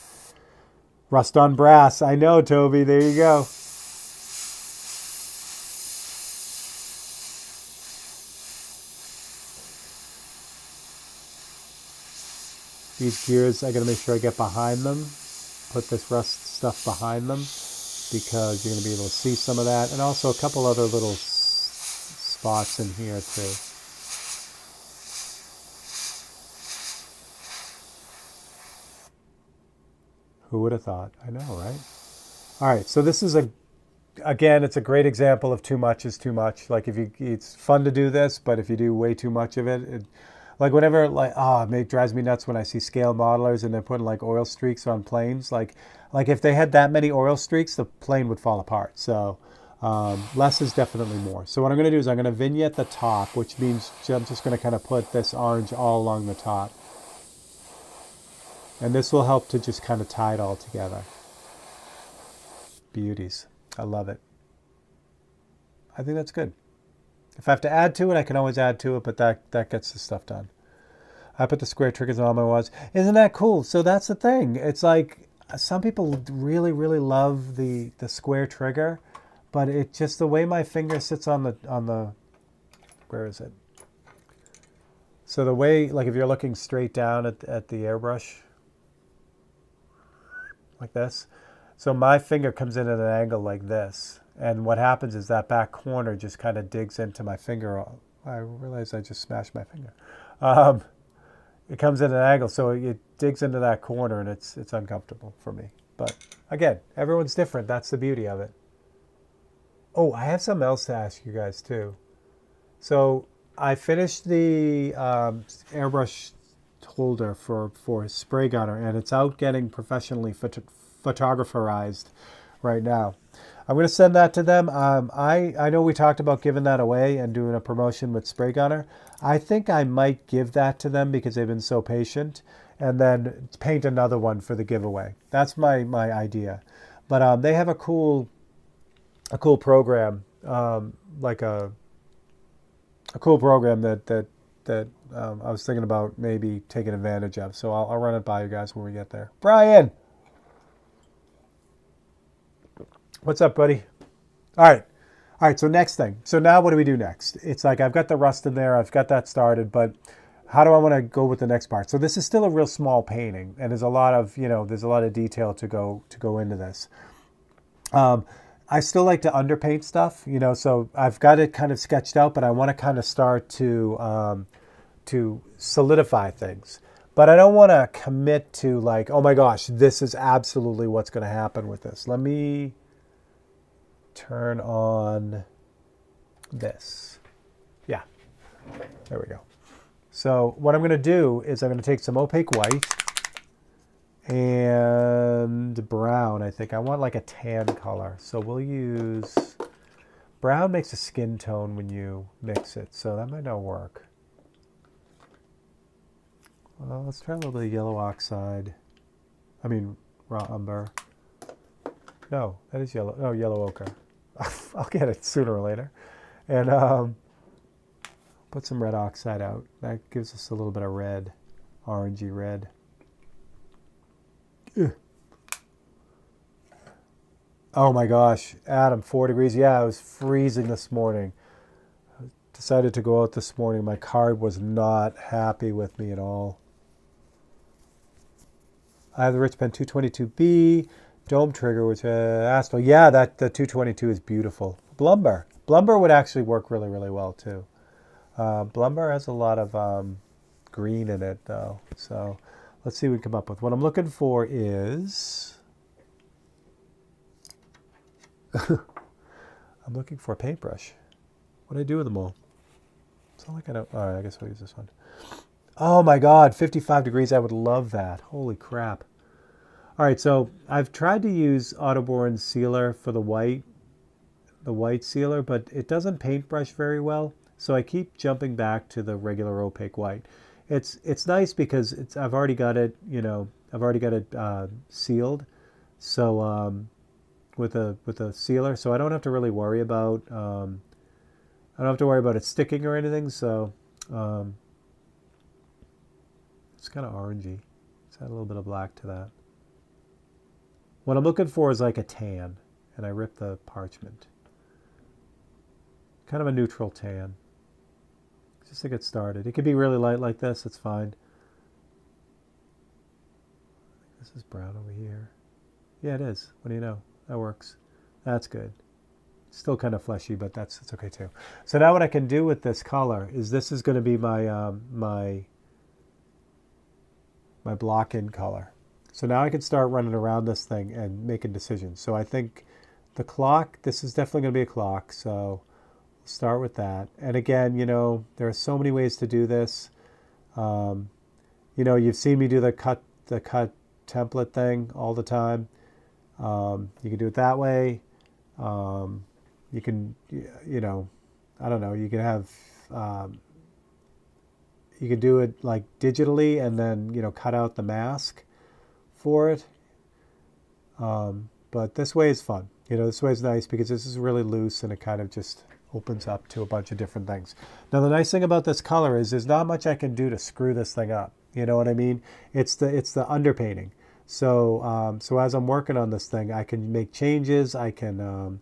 Rust on brass. I know, Toby. There you go. These gears, I got to make sure I get behind them. Put this rust stuff behind them, because you're going to be able to see some of that, and also a couple other little spots in here too. Who would have thought? I know, right? All right, so this is again, it's a great example of too much is too much. Like it's fun to do this, but if you do way too much of it, like whenever, it drives me nuts when I see scale modelers and they're putting like oil streaks on planes. Like if they had that many oil streaks, the plane would fall apart. So less is definitely more. So what I'm going to do is I'm going to vignette the top, which means I'm just going to kind of put this orange all along the top. And this will help to just kind of tie it all together. Beauties. I love it. I think that's good. If I have to add to it, I can always add to it, but that gets the stuff done. I put the square triggers on all my wads. Isn't that cool? So that's the thing. It's like some people really, really love the square trigger, but it just, the way my finger sits on the where is it? So the way, like if you're looking straight down at the airbrush, like this, so my finger comes in at an angle like this. And what happens is that back corner just kind of digs into my finger. I realize I just smashed my finger. It comes in an angle, so it digs into that corner, and it's uncomfortable for me. But again, everyone's different. That's the beauty of it. Oh, I have something else to ask you guys too. So I finished the airbrush holder for spray gunner, and it's out getting professionally photographerized right now. I'm going to send that to them. I know we talked about giving that away and doing a promotion with Spray Gunner. I think I might give that to them because they've been so patient. and then paint another one for the giveaway. That's my idea. But they have a cool program, like a cool program that I was thinking about maybe taking advantage of. So I'll run it by you guys when we get there. Brian, what's up, buddy? All right. So next thing. So now what do we do next? It's like I've got the rust in there. I've got that started, but how do I want to go with the next part? So this is still a real small painting, and there's a lot of detail to go into this. I still like to underpaint stuff, so I've got it kind of sketched out, but I want to kind of start to solidify things. But I don't want to commit to like, oh my gosh, this is absolutely what's going to happen with this. Let me turn on this. Yeah, there we go. So what I'm going to do is I'm going to take some opaque white and brown. I think I want like a tan color. So we'll use, brown makes a skin tone when you mix it. So that might not work. Well, let's try a little bit of yellow oxide. I mean, raw umber. No, that is yellow. Oh, yellow ochre. I'll get it sooner or later. And put some red oxide out. That gives us a little bit of red, orangey red. Ugh. Oh my gosh, Adam, 4 degrees. Yeah, it was freezing this morning. I decided to go out this morning. My card was not happy with me at all. I have the Rich Pen 222B, dome trigger, which asphalt. Yeah, the 222 is beautiful. Blumber would actually work really, really well too. Blumber has a lot of green in it though, so let's see what we come up with. What I'm looking for is, I'm looking for a paintbrush. What do I do with them all? It's not like I don't, all right, I guess I'll use this one. Oh my God, 55 degrees, I would love that. Holy crap. All right, so I've tried to use Autoborn sealer for the white sealer, but it doesn't paintbrush very well. So I keep jumping back to the regular opaque white. It's nice because I've already got it, sealed. So with a sealer, so I don't have to really worry about it sticking or anything. So it's kind of orangey. Let's add a little bit of black to that. What I'm looking for is like a tan, and I rip the parchment. Kind of a neutral tan. Just to get started. It could be really light like this, it's fine. This is brown over here. Yeah, it is. What do you know? That works. That's good. Still kind of fleshy, but that's okay too. So now what I can do with this color is this is going to be my my block-in color. So now I can start running around this thing and making decisions. So I think the clock, this is definitely going to be a clock. So start with that. And again, there are so many ways to do this. You've seen me do the cut template thing all the time. You can do it that way. You can, I don't know, you can have, you can do it like digitally and then, cut out the mask for it. But this way is fun. This way is nice because this is really loose and it kind of just opens up to a bunch of different things. Now the nice thing about this color is there's not much I can do to screw this thing up. You know what I mean? It's the underpainting. So so as I'm working on this thing, I can make changes. I can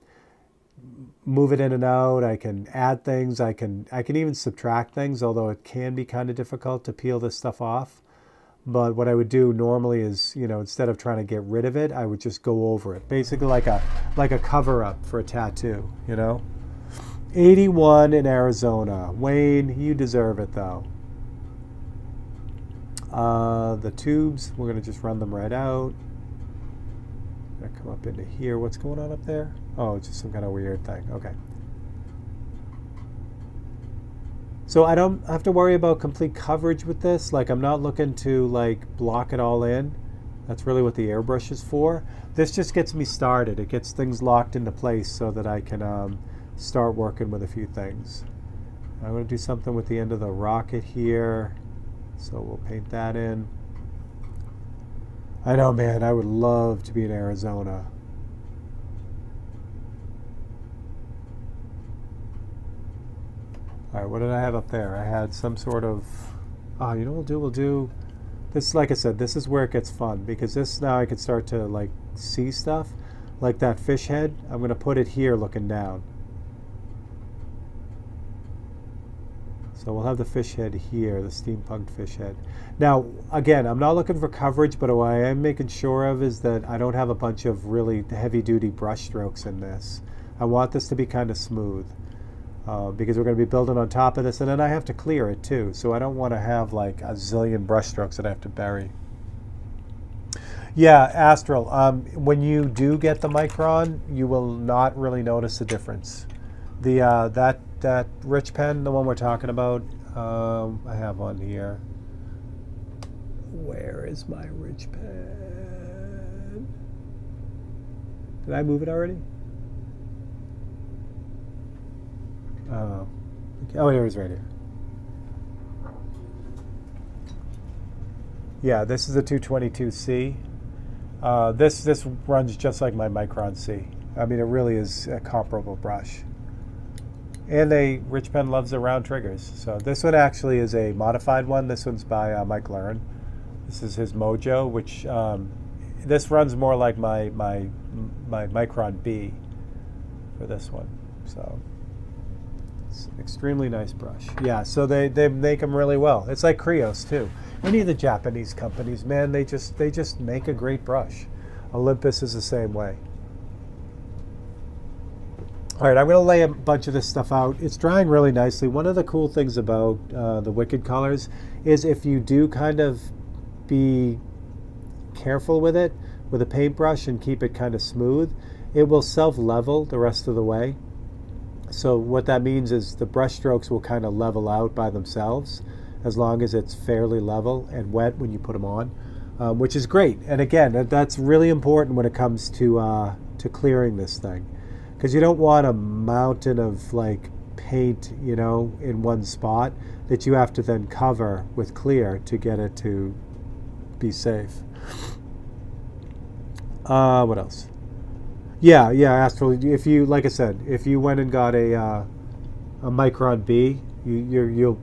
move it in and out. I can add things. I can even subtract things, although it can be kind of difficult to peel this stuff off. But what I would do normally is, instead of trying to get rid of it, I would just go over it, basically like a cover up for a tattoo. 81 in Arizona. Wayne, you deserve it though. The tubes, we're going to just run them right out. I'm going to come up into here. What's going on up there? Oh, it's just some kind of weird thing. Okay. So I don't have to worry about complete coverage with this. Like I'm not looking to like block it all in. That's really what the airbrush is for. This just gets me started. It gets things locked into place so that I can start working with a few things. I'm going to do something with the end of the rocket here. So we'll paint that in. I know, man, I would love to be in Arizona. All right, what did I have up there? I had some sort of, you know what we'll do this, like I said, this is where it gets fun, because this, now I can start to like see stuff, like that fish head. I'm gonna put it here looking down. So we'll have the fish head here, the steampunk fish head. Now, again, I'm not looking for coverage, but what I am making sure of is that I don't have a bunch of really heavy-duty brush strokes in this. I want this to be kind of smooth, because we're going to be building on top of this, and then I have to clear it too. So I don't want to have like a zillion brush strokes that I have to bury. Yeah, Astral, when you do get the Micron, you will not really notice the difference. The that rich pen, the one we're talking about, I have one here. Where is my rich pen? Did I move it already? Oh, here it is, right here. Yeah, this is a 222C. This runs just like my Micron C. I mean, it really is a comparable brush. And Rich Pen loves the round triggers. So this one actually is a modified one. This one's by Mike Learn. This is his Mojo, which this runs more like my Micron B for this one. So it's an extremely nice brush. Yeah, so they make them really well. It's like Krios too. Any of the Japanese companies, man, they just make a great brush. Olympus is the same way. All right, I'm going to lay a bunch of this stuff out. It's drying really nicely. One of the cool things about the Wicked colors is if you do kind of be careful with it, with a paintbrush, and keep it kind of smooth, it will self-level the rest of the way. So what that means is the brush strokes will kind of level out by themselves as long as it's fairly level and wet when you put them on, which is great. And again, that's really important when it comes to clearing this thing. Because you don't want a mountain of like paint, you know, in one spot that you have to then cover with clear to get it to be safe. What else? Yeah, Astral. If you, like I said, if you went and got a Micron B, you'll,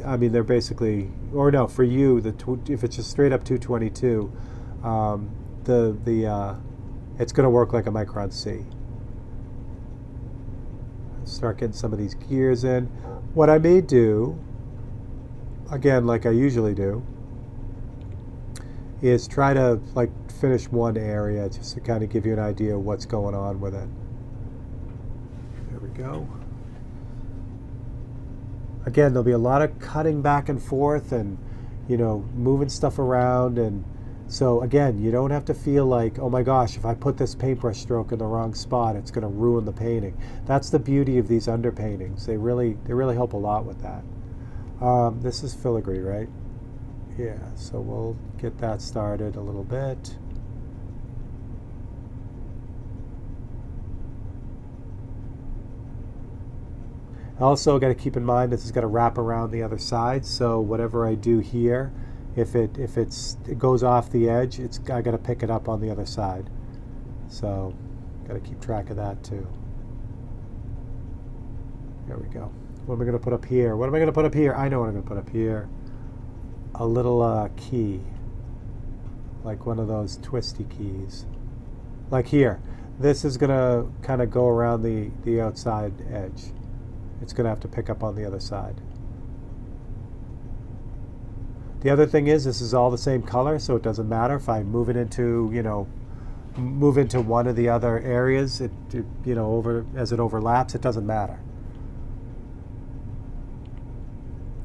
I mean, they're basically, or no, for you, if it's just straight up 222, it's going to work like a Micron C. Start getting some of these gears in. What I may do, again, like I usually do, is try to like finish one area just to kind of give you an idea of what's going on with it. There we go. Again, there'll be a lot of cutting back and forth and, you know, moving stuff around. And so again, you don't have to feel like, oh my gosh, if I put this paintbrush stroke in the wrong spot, it's going to ruin the painting. That's the beauty of these underpaintings. They really help a lot with that. This is filigree, right? Yeah, so we'll get that started a little bit. Also, got to keep in mind this is going to wrap around the other side. So whatever I do here, if it goes off the edge, I got to pick it up on the other side. So got to keep track of that too. There we go. What am I going to put up here? What am I going to put up here? I know what I'm going to put up here. A little key, like one of those twisty keys. Like here. This is going to kind of go around the outside edge. It's going to have to pick up on the other side. The other thing is this is all the same color, so it doesn't matter if I move it into, you know, move into one of the other areas, you know, as it overlaps, it doesn't matter.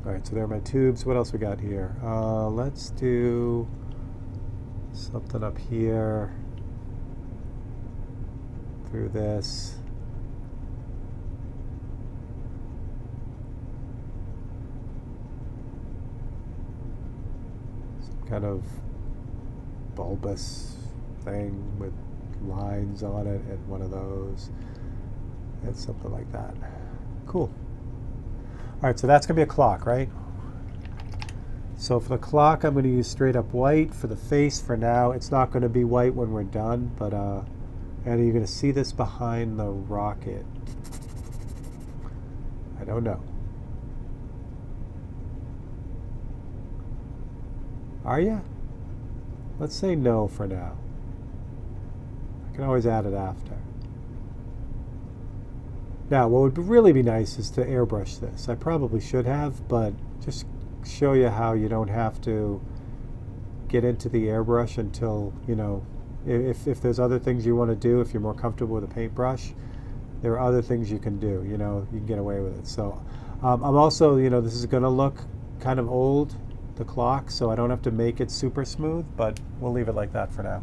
All right, so there are my tubes. What else we got here? Let's do something up here through this. Kind of bulbous thing with lines on it, and one of those, and something like that. Cool. All right, so that's gonna be a clock, right? So for the clock, I'm going to use straight up white. For the face, for now, it's not going to be white when we're done, but and you're going to see this behind the rocket. I don't know. Are you? Let's say no for now. I can always add it after. Now, what would really be nice is to airbrush this. I probably should have, but just show you how you don't have to get into the airbrush until, you know, if there's other things you want to do, if you're more comfortable with a paintbrush, there are other things you can do, you know, you can get away with it. So I'm also, you know, this is going to look kind of old, the clock, so I don't have to make it super smooth, but we'll leave it like that for now.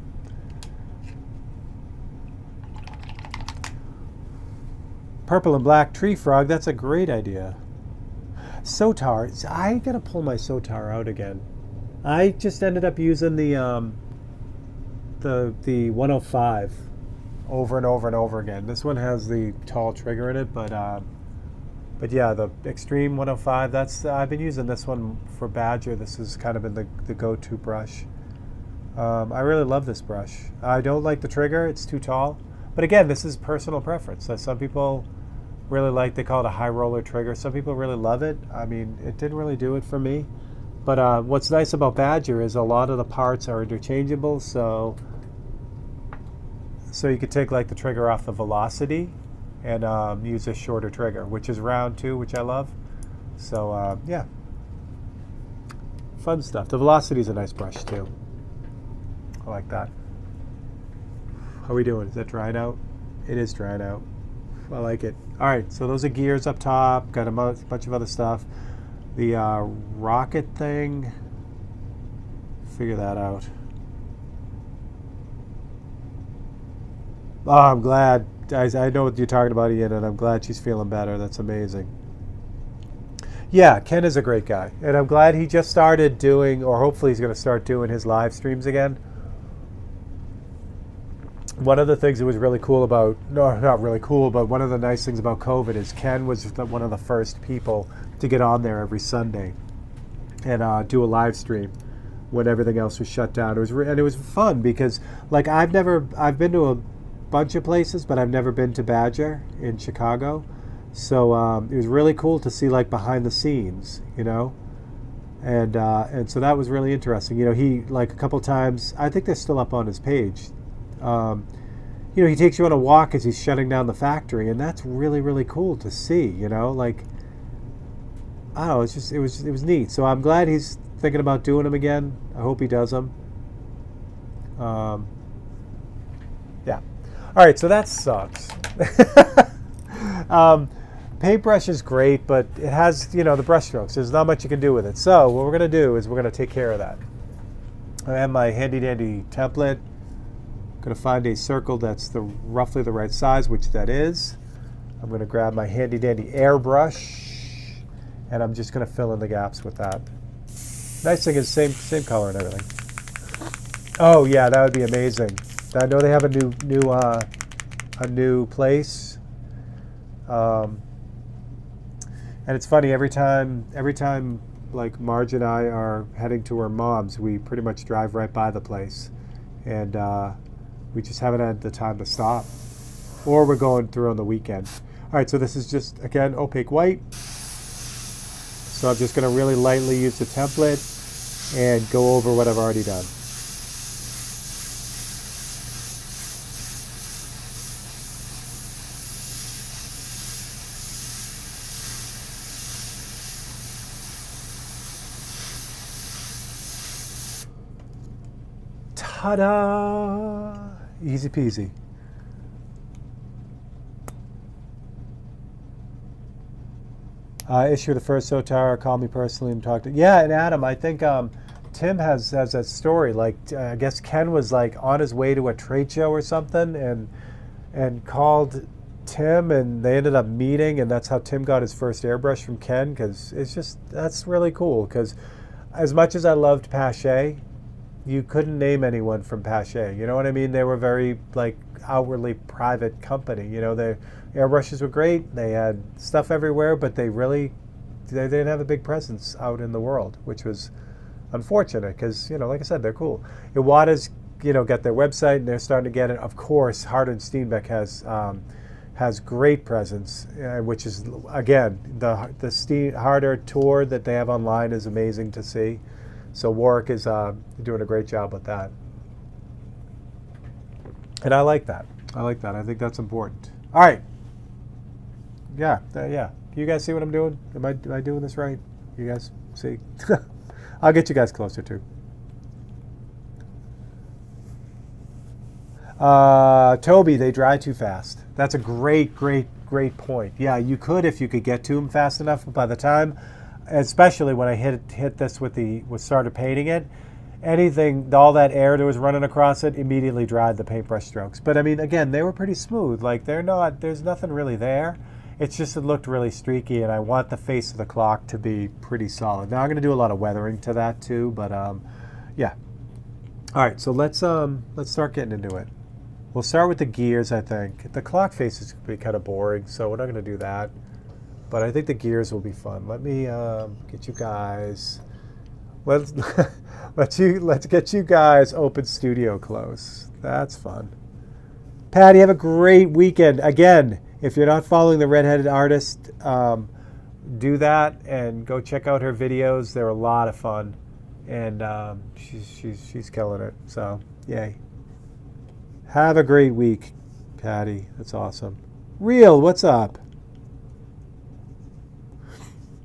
Purple and black tree frog, that's a great idea. Sotar, I gotta pull my Sotar out again. I just ended up using the 105 over and over and over again. This one has the tall trigger in it, but yeah, the Extreme 105. I've been using this one for Badger. This has kind of been the go-to brush. I really love this brush. I don't like the trigger; it's too tall. But again, this is personal preference. Some people really like, they call it a high roller trigger. Some people really love it. I mean, it didn't really do it for me. But what's nice about Badger is a lot of the parts are interchangeable, so you could take like the trigger off the Velocity and use a shorter trigger, which is round too, which I love. So yeah, fun stuff. The Velocity is a nice brush too. I like that. How are we doing? Is that drying out? It is drying out. I like it. All right, so those are gears up top. Got a bunch of other stuff. The rocket thing, figure that out. Oh, I'm glad. I know what you're talking about, Ian, and I'm glad she's feeling better. That's amazing. Yeah, Ken is a great guy, and I'm glad he just started doing, or hopefully he's going to start doing his live streams again. One of the things that was really cool about, no, not really cool, but one of the nice things about COVID is Ken was one of the first people to get on there every Sunday and do a live stream when everything else was shut down. It was fun because, like, I've been to a bunch of places, but I've never been to Badger in Chicago. So it was really cool to see, like, behind the scenes, you know, and so that was really interesting. You know, he, like, a couple times, I think they're still up on his page. You know, he takes you on a walk as he's shutting down the factory, and that's really, really cool to see, you know, like, I don't know, it was neat. So I'm glad he's thinking about doing them again. I hope he does them. Yeah. All right, so that sucks. Paintbrush is great, but it has, you know, the brush strokes. There's not much you can do with it. So what we're going to do is we're going to take care of that. I have my handy dandy template. Going to find a circle that's roughly the right size, which that is. I'm going to grab my handy dandy airbrush, and I'm just going to fill in the gaps with that. Nice thing is same color and everything. Oh yeah, that would be amazing. I know they have a new place, and it's funny, every time like Marge and I are heading to her mom's, we pretty much drive right by the place, and we just haven't had the time to stop, or we're going through on the weekend. All right, so this is just, again, opaque white. So I'm just going to really lightly use the template and go over what I've already done. Ta-da! Easy peasy. Issue the first Sotar, call me personally and talk to. Yeah, and Adam, I think Tim has that story. Like, I guess Ken was like on his way to a trade show or something, and called Tim, and they ended up meeting, and that's how Tim got his first airbrush from Ken. Because that's really cool. Because as much as I loved Pache, you couldn't name anyone from Pache. You know what I mean? They were very, like, outwardly private company. You know, their airbrushes were great. They had stuff everywhere, but they didn't have a big presence out in the world, which was unfortunate because, like I said, they're cool. Iwata's, got their website and they're starting to get it. Of course, Harder and Steenbeck has great presence, which is, again, the Harder tour that they have online is amazing to see. So Warwick is doing a great job with that. And I like that. I think that's important. All right. Yeah. You guys see what I'm doing? Am I doing this right? You guys see? I'll get you guys closer too. Toby, they dry too fast. That's a great point. Yeah, you could if you could get to them fast enough. But by the time, especially when I hit this started painting it, all that air that was running across it immediately dried the paintbrush strokes. But I mean, again, they were pretty smooth. Like there's nothing really there. It's just it looked really streaky, and I want the face of the clock to be pretty solid. Now I'm going to do a lot of weathering to that too, but yeah. All right, so let's start getting into it. We'll start with the gears, I think. The clock face is going to be kind of boring, so we're not going to do that. But I think the gears will be fun. Let me get you guys. Let's get you guys open studio close. That's fun. Patty, have a great weekend. Again, if you're not following the Redheaded Artist, do that and go check out her videos. They're a lot of fun, and she's killing it. So yay! Have a great week, Patty. That's awesome. Real, what's up?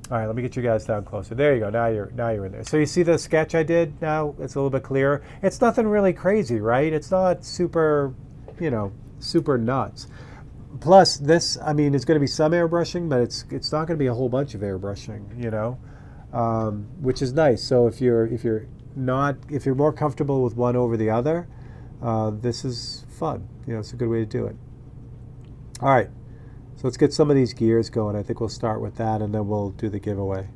All right, let me get you guys down closer. There you go. Now you're in there. So you see the sketch I did? Now it's a little bit clearer. It's nothing really crazy, right? It's not super, super nuts. Plus, this, I mean, it's going to be some airbrushing, but it's not going to be a whole bunch of airbrushing, which is nice. So if you're more comfortable with one over the other, this is fun. It's a good way to do it. All right. So let's get some of these gears going. I think we'll start with that, and then we'll do the giveaway.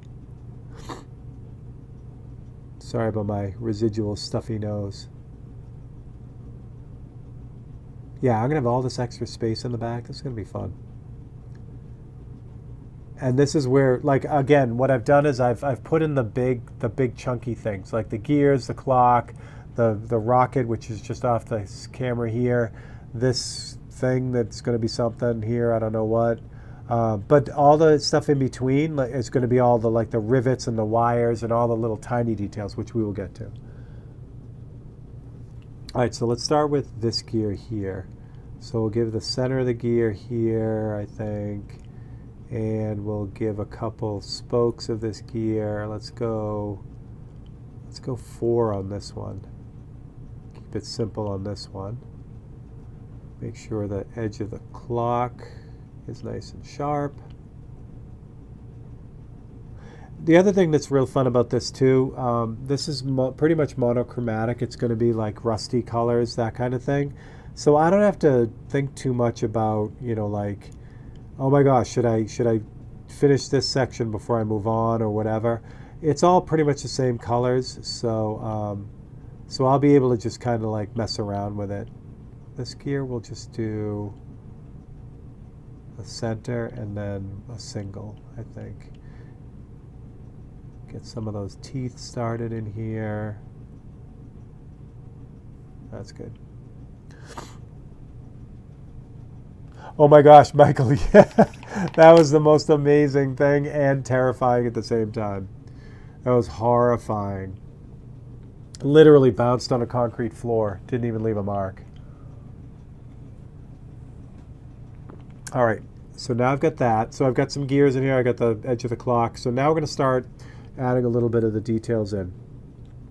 Sorry about my residual stuffy nose. Yeah, I'm going to have all this extra space in the back. This is going to be fun. And this is where, like, again, what I've done is I've put in the big chunky things, like the gears, the clock, the rocket, which is just off the camera here, this thing that's going to be something here, I don't know what. But all the stuff in between is going to be all the the rivets and the wires and all the little tiny details, which we will get to. All right, so let's start with this gear here. So we'll give the center of the gear here, I think, and we'll give a couple spokes of this gear. Let's go 4 on this one. Keep it simple on this one. Make sure the edge of the clock is nice and sharp. The other thing that's real fun about this too, this is pretty much monochromatic. It's going to be like rusty colors, that kind of thing. So I don't have to think too much about, like, oh my gosh, should I finish this section before I move on or whatever. It's all pretty much the same colors, so I'll be able to just kind of like mess around with it. This gear we'll just do a center and then a single, I think. Get some of those teeth started in here. That's good. Oh my gosh, Michael, yeah, that was the most amazing thing and terrifying at the same time. That was horrifying. Literally bounced on a concrete floor, didn't even leave a mark. All right, so now I've got that. So I've got some gears in here, I got the edge of the clock. So now we're gonna start adding a little bit of the details in.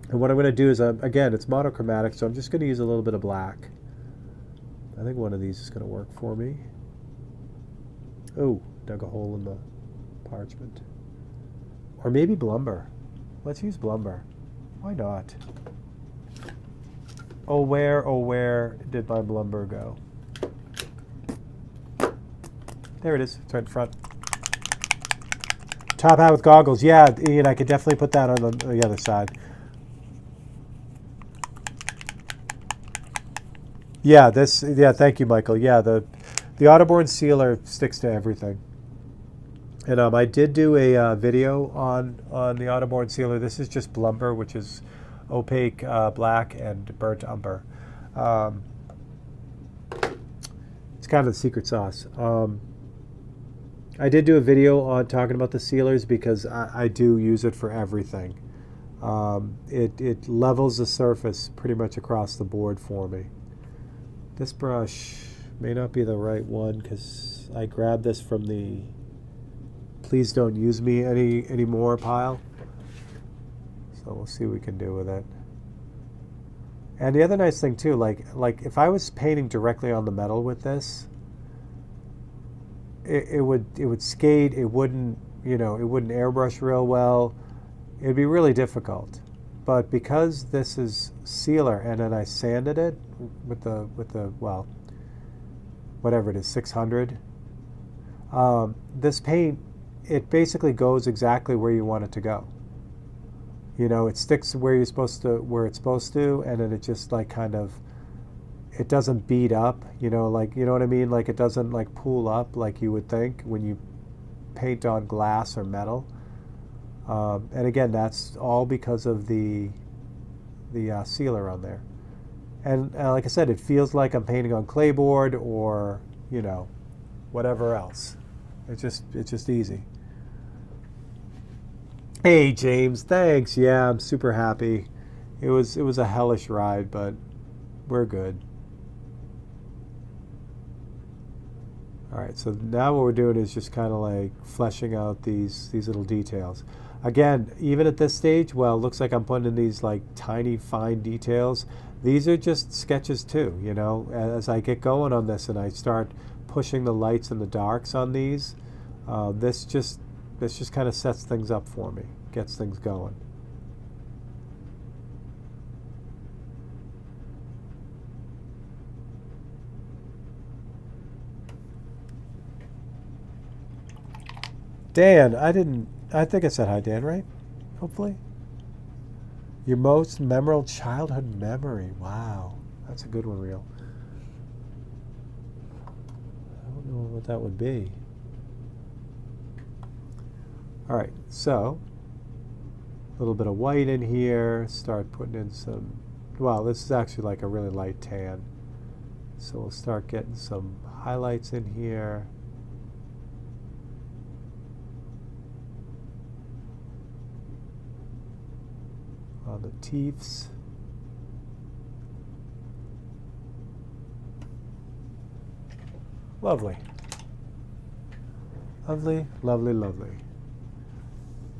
And what I'm gonna do is, again, it's monochromatic, so I'm just gonna use a little bit of black. I think one of these is gonna work for me. Oh, dug a hole in the parchment. Or maybe Blumber. Let's use Blumber. Why not? Oh, where did my Blumber go? There it is. It's right in front. Top hat with goggles. Yeah, Ian, I could definitely put that on the other side. Yeah, thank you, Michael. Yeah, the Otterborn sealer sticks to everything. And I did do a video on the Ottoborn sealer. This is just Blumber, which is opaque black and burnt umber. It's kind of the secret sauce. I did do a video on talking about the sealers because I do use it for everything. It levels the surface pretty much across the board for me. This brush may not be the right one because I grabbed this from the please don't use me anymore pile. So we'll see what we can do with it. And the other nice thing too, like if I was painting directly on the metal with this, it would skate. It wouldn't, it wouldn't airbrush real well. It'd be really difficult. But because this is sealer, and then I sanded it with the well, whatever it is, 600. This paint, it basically goes exactly where you want it to go. It sticks where it's supposed to, and then it just like kind of, it doesn't bead up, you know what I mean? Like it doesn't like pool up like you would think when you paint on glass or metal. And again, that's all because of the sealer on there. And like I said, it feels like I'm painting on clayboard or, whatever else. It's just easy. Hey James, thanks. Yeah, I'm super happy. It was a hellish ride, but we're good. All right, so now what we're doing is just kind of like fleshing out these little details. Again, even at this stage, well, it looks like I'm putting in these like tiny fine details. These are just sketches too, As I get going on this and I start pushing the lights and the darks on these, this just kind of sets things up for me, gets things going. Dan, I think I said hi, Dan, right? Hopefully. Your most memorable childhood memory. Wow. That's a good one, Real. I don't know what that would be. All right, so a little bit of white in here. Start putting in some, well, this is actually like a really light tan. So we'll start getting some highlights in here. On the teeths. Lovely. Lovely, lovely, lovely.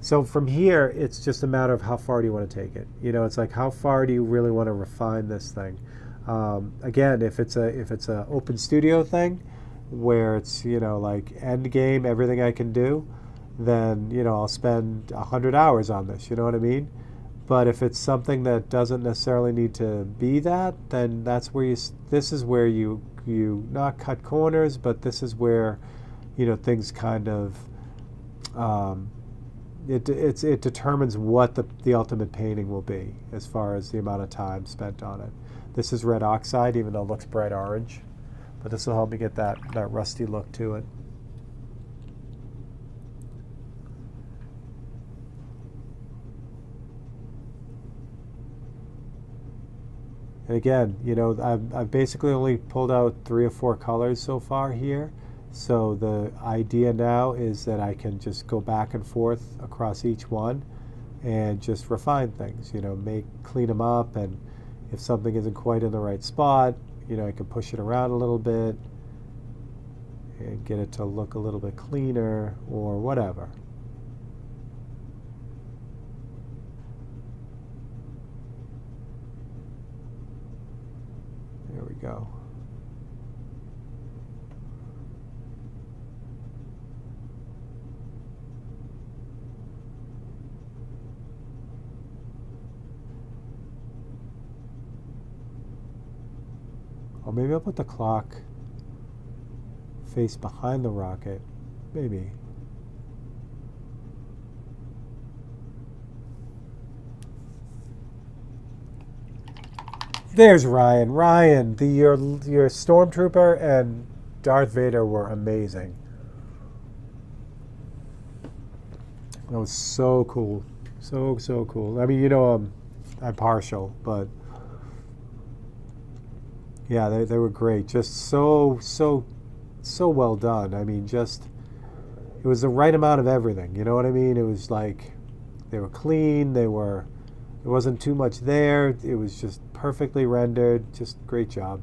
So from here, it's just a matter of how far do you want to take it. It's like how far do you really want to refine this thing? Again, if it's a open studio thing, where it's like end game, everything I can do, then I'll spend 100 hours on this. You know what I mean? But if it's something that doesn't necessarily need to be that, then that's where this is where you not cut corners, but this is where, things kind of, it determines what the ultimate painting will be as far as the amount of time spent on it. This is red oxide, even though it looks bright orange, but this will help me get that rusty look to it. And again, I've basically only pulled out 3 or 4 colors so far here. So the idea now is that I can just go back and forth across each one and just refine things, clean them up. And if something isn't quite in the right spot, I can push it around a little bit and get it to look a little bit cleaner or whatever. There we go. Or maybe I'll put the clock face behind the rocket. Maybe. There's Ryan. Ryan, your Stormtrooper and Darth Vader were amazing. That was so cool. So cool. I mean, you know, I'm partial, but yeah, they were great. Just so well done. I mean, just it was the right amount of everything. You know what I mean? It was like they were clean. There wasn't too much there. It was just perfectly rendered. Just great job.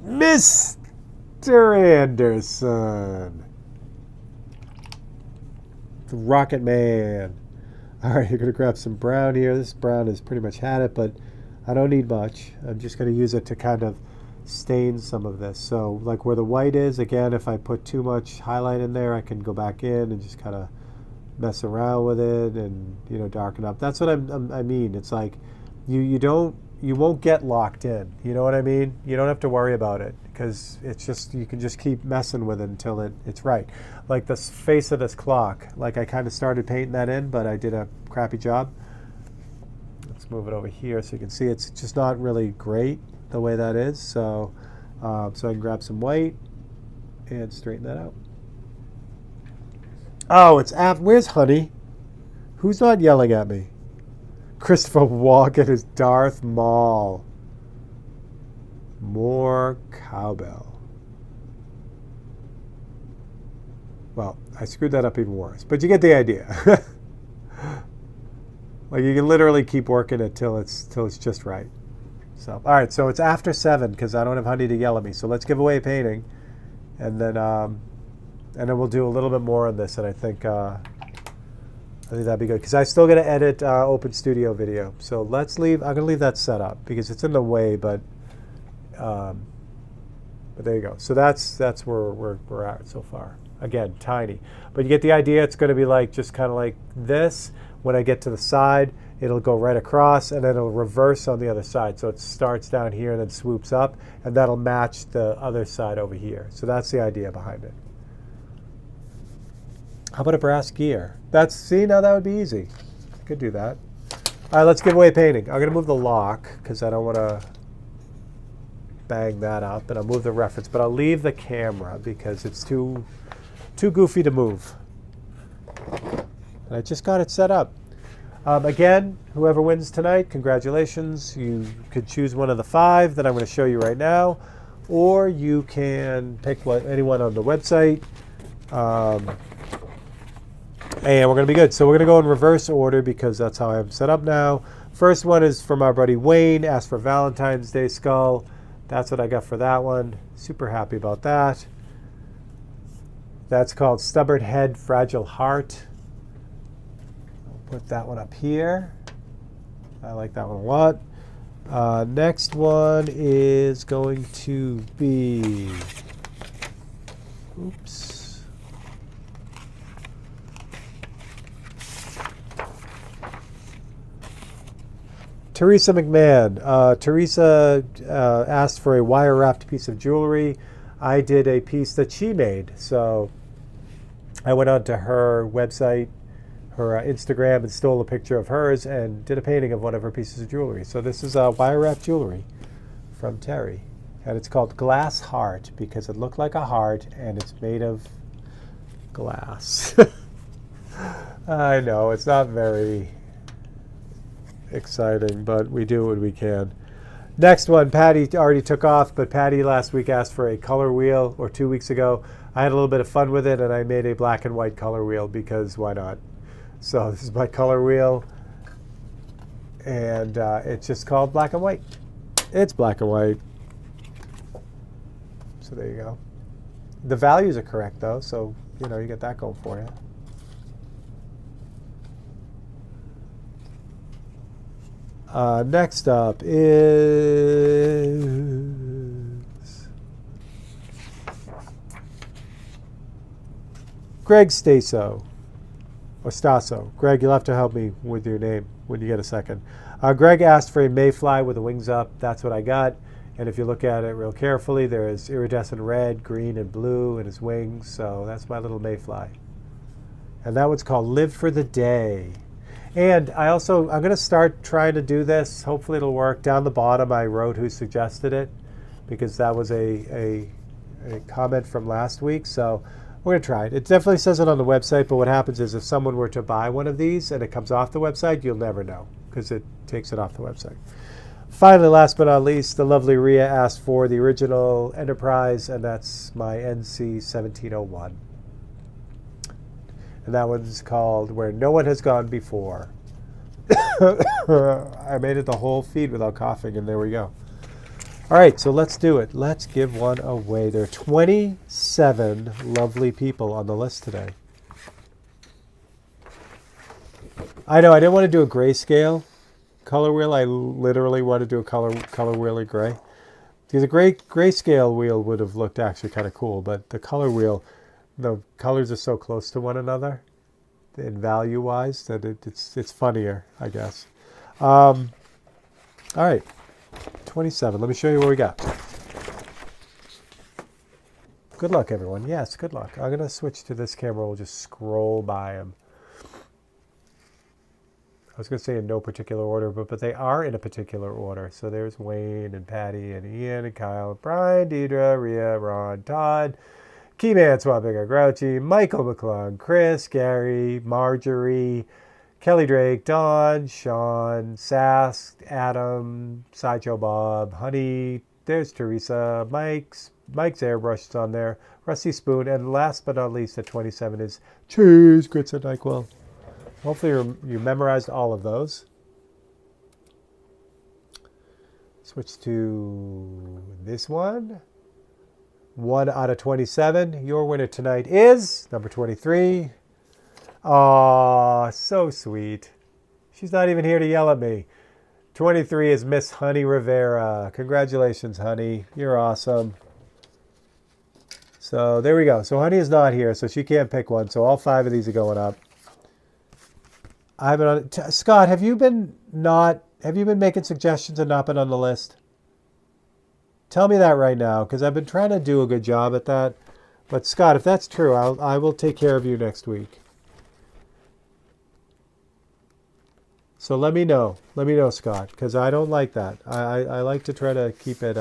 Mr. Anderson. The Rocket Man. All right, you're going to grab some brown here. This brown has pretty much had it, but I don't need much. I'm just going to use it to kind of stain some of this. So like where the white is, again, if I put too much highlight in there, I can go back in and just kind of mess around with it and, you know, darken up. That's what I mean. It's like you won't get locked in. You know what I mean? You don't have to worry about it because it's just, you can just keep messing with it until it's right. Like the face of this clock, like I kind of started painting that in, but I did a crappy job. Let's move it over here so you can see it's just not really great the way that is. So, so I can grab some white and straighten that out. Oh, it's where's Honey? Who's not yelling at me? Christopher Walken is Darth Maul. More cowbell. Well, I screwed that up even worse, but you get the idea. Like you can literally keep working it till it's just right. So, all right, so it's after 7 because I don't have Honey to yell at me. So let's give away a painting, and then we'll do a little bit more on this. And I think that'd be good because I still got to edit Open Studio video. So let's leave. I'm gonna leave that set up because it's in the way, but there you go. So that's where we're at so far. Again, tiny, but you get the idea. It's going to be like just kind of like this. When I get to the side, it'll go right across, and then it'll reverse on the other side. So it starts down here and then swoops up, and that'll match the other side over here. So that's the idea behind it. How about a brass gear? See, now that would be easy. I could do that. All right, let's give away a painting. I'm going to move the lock because I don't want to bang that up, and I'll move the reference, but I'll leave the camera because it's too goofy to move. And I just got it set up. Again, whoever wins tonight, congratulations. You could choose one of the 5 that I'm going to show you right now, or you can pick anyone on the website. And we're going to be good. So we're going to go in reverse order because that's how I'm set up now. First one is from our buddy Wayne, asked for Valentine's Day skull. That's what I got for that one. Super happy about that. That's called Stubborn Head, Fragile Heart. I'll put that one up here. I like that one a lot. Next one is going to be, oops. Teresa McMahon. Teresa asked for a wire-wrapped piece of jewelry. I did a piece that she made. So I went onto her website, her Instagram, and stole a picture of hers and did a painting of one of her pieces of jewelry. So this is wire-wrapped jewelry from Terry. And it's called Glass Heart because it looked like a heart and it's made of glass. I know, it's not very exciting, but we do what we can. Next one, Patty already took off, but Patty last week asked for a color wheel, or 2 weeks ago. I had a little bit of fun with it, and I made a black and white color wheel because why not? So this is my color wheel, and it's just called black and white. It's black and white. So there you go. The values are correct, though, so you know you get that going for you. Next up is Greg Staso, or Staso. Greg, you'll have to help me with your name when you get a second. Greg asked for a mayfly with the wings up. That's what I got. And if you look at it real carefully, there is iridescent red, green, and blue in his wings. So that's my little mayfly. And that one's called Live for the Day. And I'm going to start trying to do this. Hopefully it'll work. Down the bottom, I wrote who suggested it because that was a comment from last week. So we're going to try it. It definitely says it on the website, but what happens is if someone were to buy one of these and it comes off the website, you'll never know because it takes it off the website. Finally, last but not least, the lovely Rhea asked for the original Enterprise, and that's my NC 1701. And that one's called Where No One Has Gone Before. I made it the whole feed without coughing, and there we go. All right, so let's do it. Let's give one away. There are 27 lovely people on the list today. I know, I didn't want to do a grayscale color wheel. I literally want to do a color wheel in gray. Because a grayscale wheel would have looked actually kind of cool, but the color wheel, the colors are so close to one another in value-wise that it's funnier, I guess. All right. 27. Let me show you what we got. Good luck, everyone. Yes, good luck. I'm going to switch to this camera. We'll just scroll by them. I was going to say in no particular order, but they are in a particular order. So there's Wayne and Patty and Ian and Kyle, Brian, Deidre, Rhea, Ron, Todd, Keyman, Swampinger, Grouchy, Michael McClung, Chris, Gary, Marjorie, Kelly Drake, Don, Sean, Sass, Adam, Sideshow Bob, Honey, there's Teresa, Mike's airbrush is on there, Rusty Spoon, and last but not least at 27 is Cheese, Grits, and NyQuil. Hopefully you memorized all of those. Switch to this one. 1 out of 27. Your winner tonight is number 23. Aw, so sweet. She's not even here to yell at me. 23 is Miss Honey Rivera. Congratulations, Honey. You're awesome. So there we go. So Honey is not here, so she can't pick one. So all 5 of these are going up. Scott, have you been making suggestions and not been on the list? Tell me that right now, because I've been trying to do a good job at that. But Scott, if that's true, I will take care of you next week. So let me know. Let me know, Scott, because I don't like that. I like to try to keep it.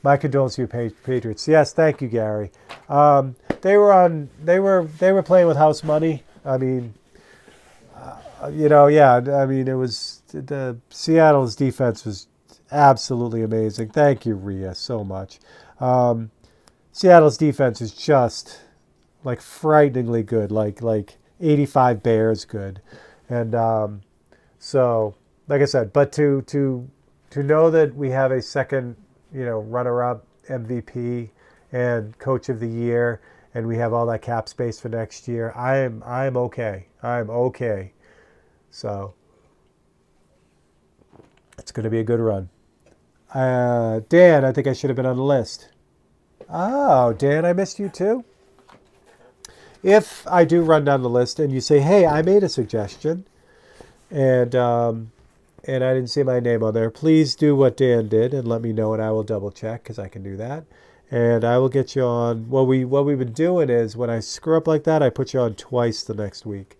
My condolences to you, Patriots. Yes, thank you, Gary. They were playing with house money. I mean, yeah. I mean, it was the Seattle's defense was absolutely amazing. Thank you, Rhea, so much. Seattle's defense is just like frighteningly good, like 85 Bears good, and so like I said, but to know that we have a second, runner-up MVP and Coach of the Year, and we have all that cap space for next year, I'm okay. I'm okay. So it's going to be a good run. Dan, I think I should have been on the list. Oh, Dan, I missed you too. If I do run down the list and you say, hey, I made a suggestion and I didn't see my name on there, please do what Dan did and let me know, and I will double check because I can do that. And I will get you on. What we've been doing is when I screw up like that, I put you on twice the next week.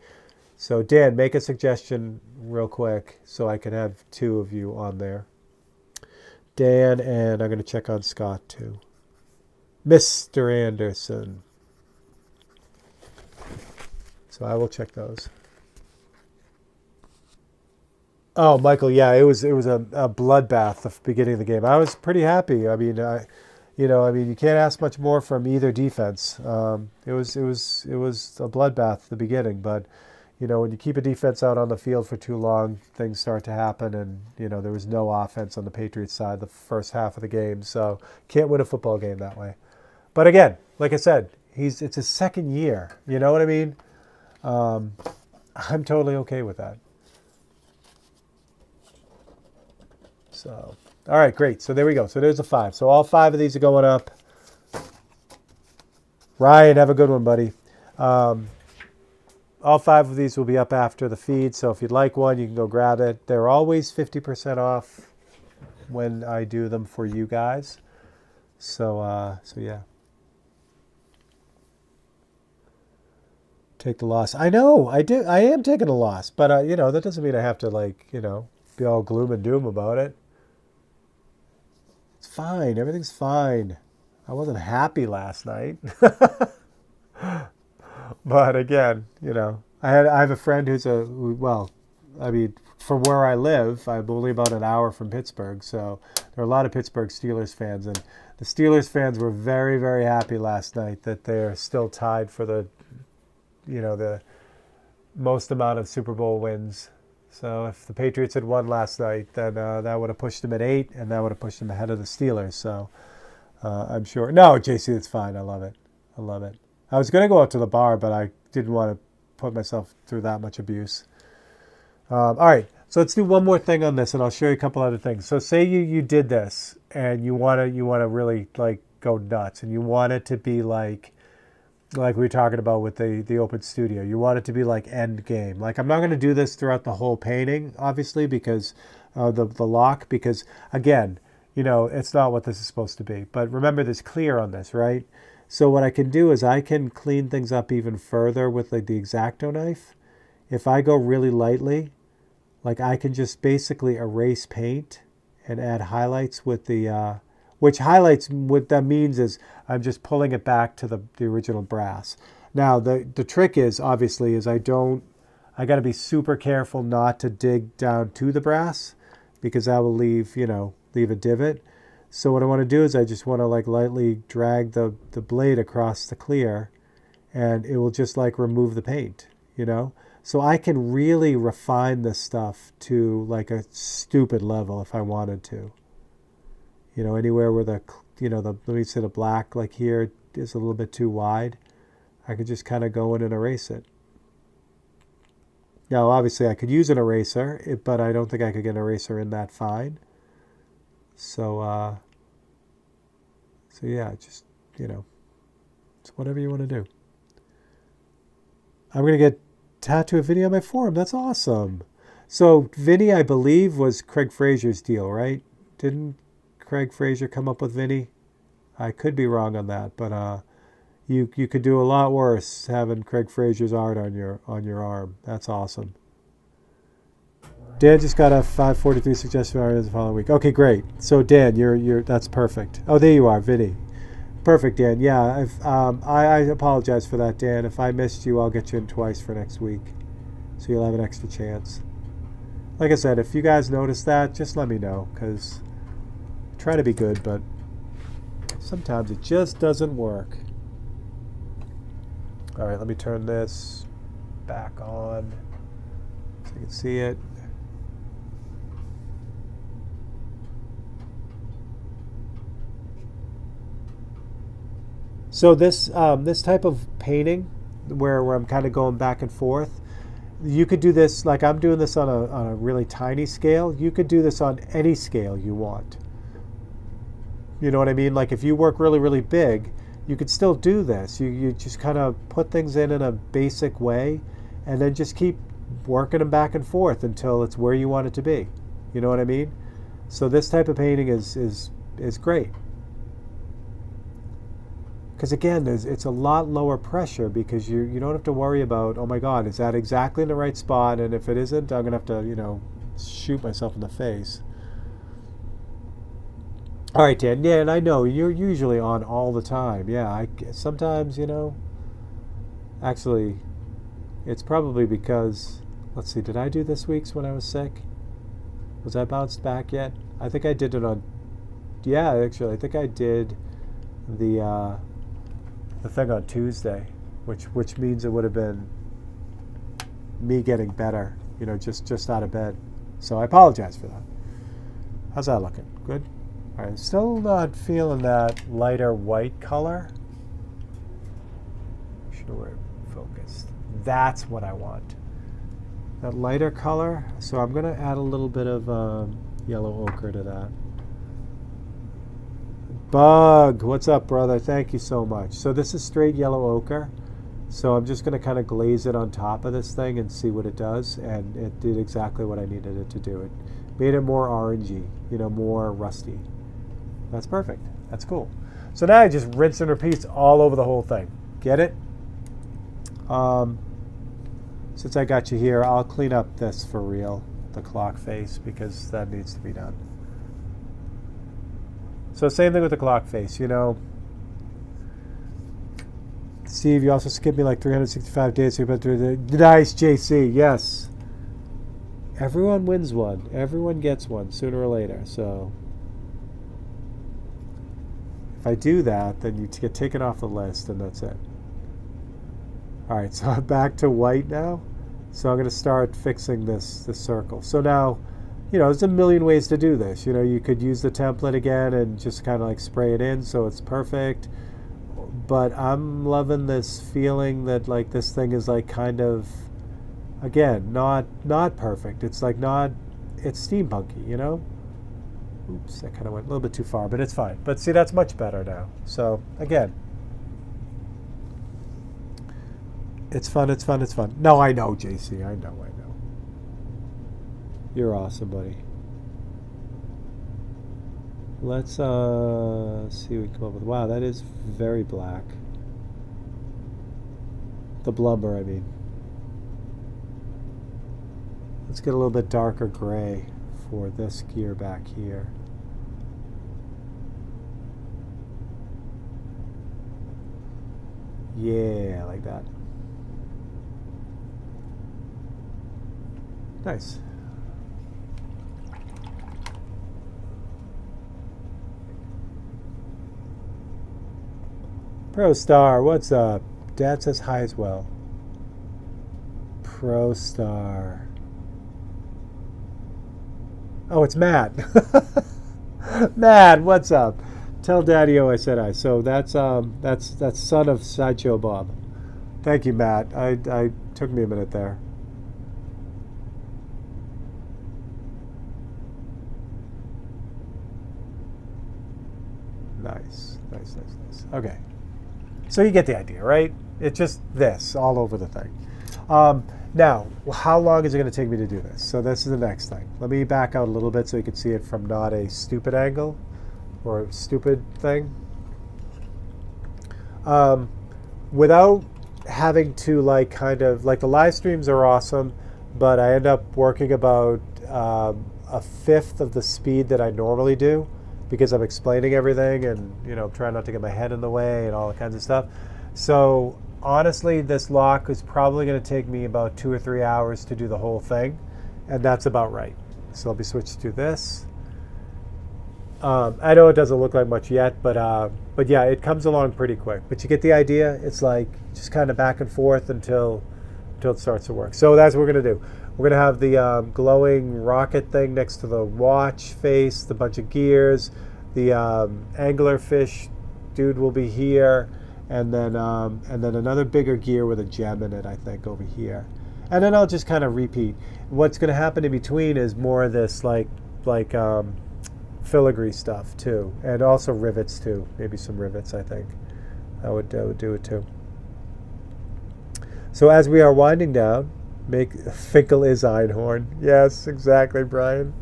So Dan, make a suggestion real quick so I can have 2 of you on there. Dan, and I'm going to check on Scott too. Mr. Anderson. So I will check those. Oh, Michael, yeah, it was a bloodbath the beginning of the game. I was pretty happy. I mean, you can't ask much more from either defense. It was a bloodbath at the beginning, but when you keep a defense out on the field for too long, things start to happen, and there was no offense on the Patriots side the first half of the game, so can't win a football game that way. But again, like I said, it's his second year. You know what I mean? I'm totally okay with that. So, all right, great. So there we go. So there's the 5. So all 5 of these are going up. Ryan, have a good one, buddy. All 5 of these will be up after the feed. So if you'd like one, you can go grab it. They're always 50% off when I do them for you guys. So yeah. Take the loss. I know, I do. I am taking a loss, but that doesn't mean I have to be all gloom and doom about it. It's fine. Everything's fine. I wasn't happy last night. But again, you know, I have a friend well, I mean, from where I live, I'm only about an hour from Pittsburgh, so there are a lot of Pittsburgh Steelers fans, and the Steelers fans were very, very happy last night that they're still tied for the, you know, the most amount of Super Bowl wins. So if the Patriots had won last night, then that would have pushed them at 8, and that would have pushed them ahead of the Steelers. So I'm sure. No, JC, it's fine. I love it. I love it. I was going to go out to the bar, but I didn't want to put myself through that much abuse. All right, so let's do one more thing on this, and I'll show you a couple other things. So say you did this, and you want to really like go nuts, and you want it to be like we were talking about with the open studio. You want it to be like end game. Like, I'm not going to do this throughout the whole painting, obviously, because the lock, because again, you know, it's not what this is supposed to be. But remember, there's clear on this, right? So what I can do is I can clean things up even further with like the X-Acto knife. If I go really lightly, like I can just basically erase paint and add highlights with the, which highlights, what that means is I'm just pulling it back to the original brass. Now, the trick is, obviously, is I got to be super careful not to dig down to the brass, because that will leave a divot. So what I want to do is I just want to like lightly drag the blade across the clear, and it will just like remove the paint, you know? So I can really refine this stuff to like a stupid level if I wanted to. You know, anywhere where let me say the black like here is a little bit too wide, I could just kind of go in and erase it. Now, obviously I could use an eraser, but I don't think I could get an eraser in that fine. So yeah, just, you know, it's whatever you want to do. I'm going to get tattoo Vinny on my forearm. That's awesome. So Vinny, I believe, was Craig Frazier's deal, right? Didn't Craig Frazier come up with Vinny? I could be wrong on that, but you could do a lot worse having Craig Frazier's art on your arm. That's awesome. Dan just got a 543 suggestion art the following week. Okay, great. So Dan, you're that's perfect. Oh, there you are, Vinny. Perfect, Dan. Yeah, I apologize for that, Dan. If I missed you, I'll get you in twice for next week, so you'll have an extra chance. Like I said, if you guys notice that, just let me know, because I try to be good, but sometimes it just doesn't work. All right, let me turn this back on so you can see it. So this type of painting, where I'm kind of going back and forth, you could do this, like I'm doing this on a really tiny scale. You could do this on any scale you want. You know what I mean? Like if you work really, really big, you could still do this. You just kind of put things in a basic way, and then just keep working them back and forth until it's where you want it to be. You know what I mean? So this type of painting is great. Because again, it's a lot lower pressure, because you don't have to worry about, oh my God, is that exactly in the right spot? And if it isn't, I'm gonna have to, you know, shoot myself in the face. All right, Dan. Yeah, and I know you're usually on all the time. Yeah, sometimes, you know. Actually, it's probably because, let's see, did I do this week's when I was sick? Was I bounced back yet? I think I did it on. Yeah, actually, I think I did the thing on Tuesday, which means it would have been me getting better, you know, just out of bed. So I apologize for that. How's that looking? Good? All right, still not feeling that lighter white color. Sure we're focused. That's what I want. That lighter color. So I'm going to add a little bit of yellow ochre to that. Bug, what's up, brother? Thank you so much. So this is straight yellow ochre. So I'm just going to kind of glaze it on top of this thing and see what it does. And it did exactly what I needed it to do. It made it more orangey, you know, more rusty. That's perfect. That's cool. So now I just rinse and repeat all over the whole thing. Get it? Since I got you here, I'll clean up this for real, the clock face, because that needs to be done. So same thing with the clock face, you know. Steve, you also skipped me like 365 days. So you're about to nice, JC. Yes. Everyone wins one. Everyone gets one sooner or later. So if I do that, then you get taken off the list, and that's it. All right, so I'm back to white now. So I'm going to start fixing this circle. So now, you know, there's a million ways to do this. You know, you could use the template again and just kind of like spray it in so it's perfect. But I'm loving this feeling that like this thing is like kind of, again, not perfect. It's like it's steampunky, you know? Oops, that kind of went a little bit too far, but it's fine. But see, that's much better now. So again, it's fun, it's fun, it's fun. No, I know, JC, I know. You're awesome, buddy. Let's see what we come up with. Wow, that is very black. The blubber, I mean. Let's get a little bit darker gray for this gear back here. Yeah, like that. Nice. Pro Star, what's up? Dad says hi as well. Pro Star. Oh, it's Matt. Matt, what's up? Tell Daddy-O I said hi. So that's son of Sideshow Bob. Thank you, Matt. I took me a minute there. Nice. Okay. So you get the idea, right? It's just this all over the thing. Now, how long is it going to take me to do this? So this is the next thing. Let me back out a little bit so you can see it from not a stupid angle or a stupid thing. Without having to like kind of, like the live streams are awesome, but I end up working about a fifth of the speed that I normally do, because I'm explaining everything and, you know, trying not to get my head in the way and all that kinds of stuff. So honestly, this lock is probably going to take me about 2 or 3 hours to do the whole thing, and that's about right. So let me switch to this. I know it doesn't look like much yet, but yeah, it comes along pretty quick. But you get the idea. It's like just kind of back and forth until it starts to work. So that's what we're going to do. We're going to have the glowing rocket thing next to the watch face, the bunch of gears. The anglerfish dude will be here, and then another bigger gear with a gem in it, I think, over here. And then I'll just kind of repeat. What's going to happen in between is more of this like filigree stuff too, and also rivets too. Maybe some rivets, I think. I would do it too. So as we are winding down, Finkel is Einhorn. Yes, exactly, Brian.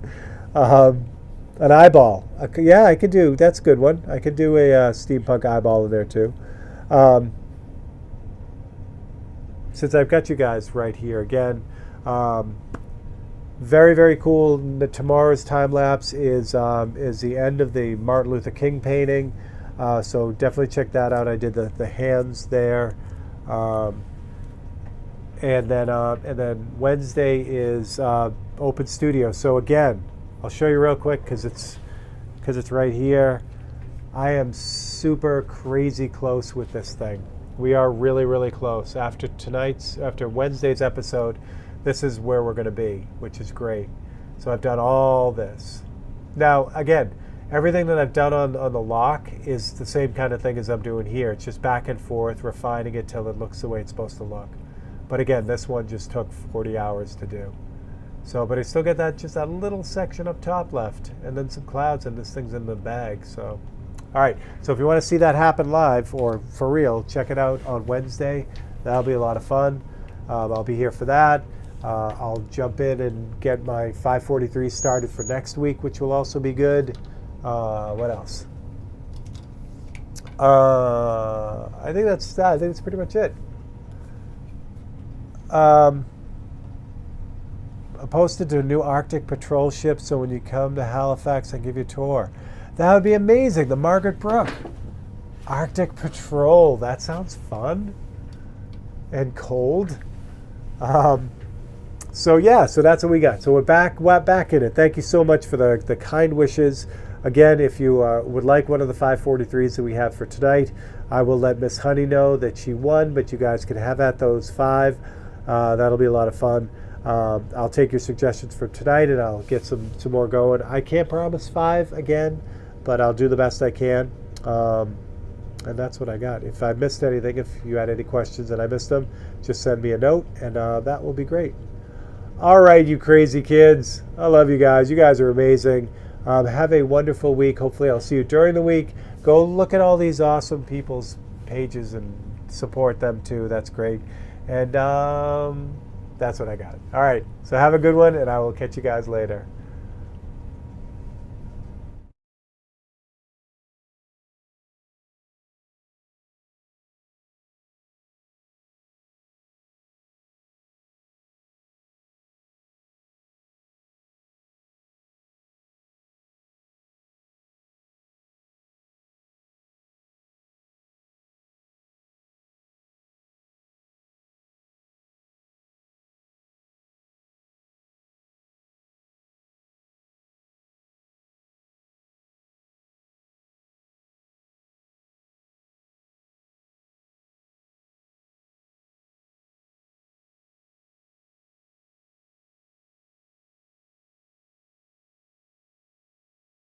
An eyeball. Yeah, I could do. That's a good one. I could do a steampunk eyeball in there too. Since I've got you guys right here again, very, very cool. Tomorrow's time lapse is the end of the Martin Luther King painting. So definitely check that out. I did the hands there. And then Wednesday is open studio. So again, I'll show you real quick because it's right here. I am super crazy close with this thing. We are really, really close. After Wednesday's episode, this is where we're going to be, which is great. So I've done all this. Now, again, everything that I've done on the lock is the same kind of thing as I'm doing here. It's just back and forth, refining it till it looks the way it's supposed to look. But again, this one just took 40 hours to do. So, but I still get that little section up top left, and then some clouds, and this thing's in the bag. So, all right. So if you want to see that happen live or for real, check it out on Wednesday. That'll be a lot of fun. I'll be here for that. I'll jump in and get my 543 started for next week, which will also be good. What else? I think that's pretty much it. I posted to a new Arctic patrol ship, so when you come to Halifax, I give you a tour. That would be amazing. The Margaret Brook. Arctic Patrol. That sounds fun. And cold. So yeah, so that's what we got. So we're back in it. Thank you so much for the kind wishes. Again, if you would like one of the 543s that we have for tonight, I will let Miss Honey know that she won, but you guys can have at those 5. That'll be a lot of fun. I'll take your suggestions for tonight, and I'll get some more going. I can't promise 5 again, but I'll do the best I can. And that's what I got. If I missed anything, if you had any questions and I missed them, just send me a note, and that will be great. All right, you crazy kids. I love you guys. You guys are amazing. Have a wonderful week. Hopefully I'll see you during the week. Go look at all these awesome people's pages and support them too. That's great. And that's what I got. All right, so have a good one, and I will catch you guys later.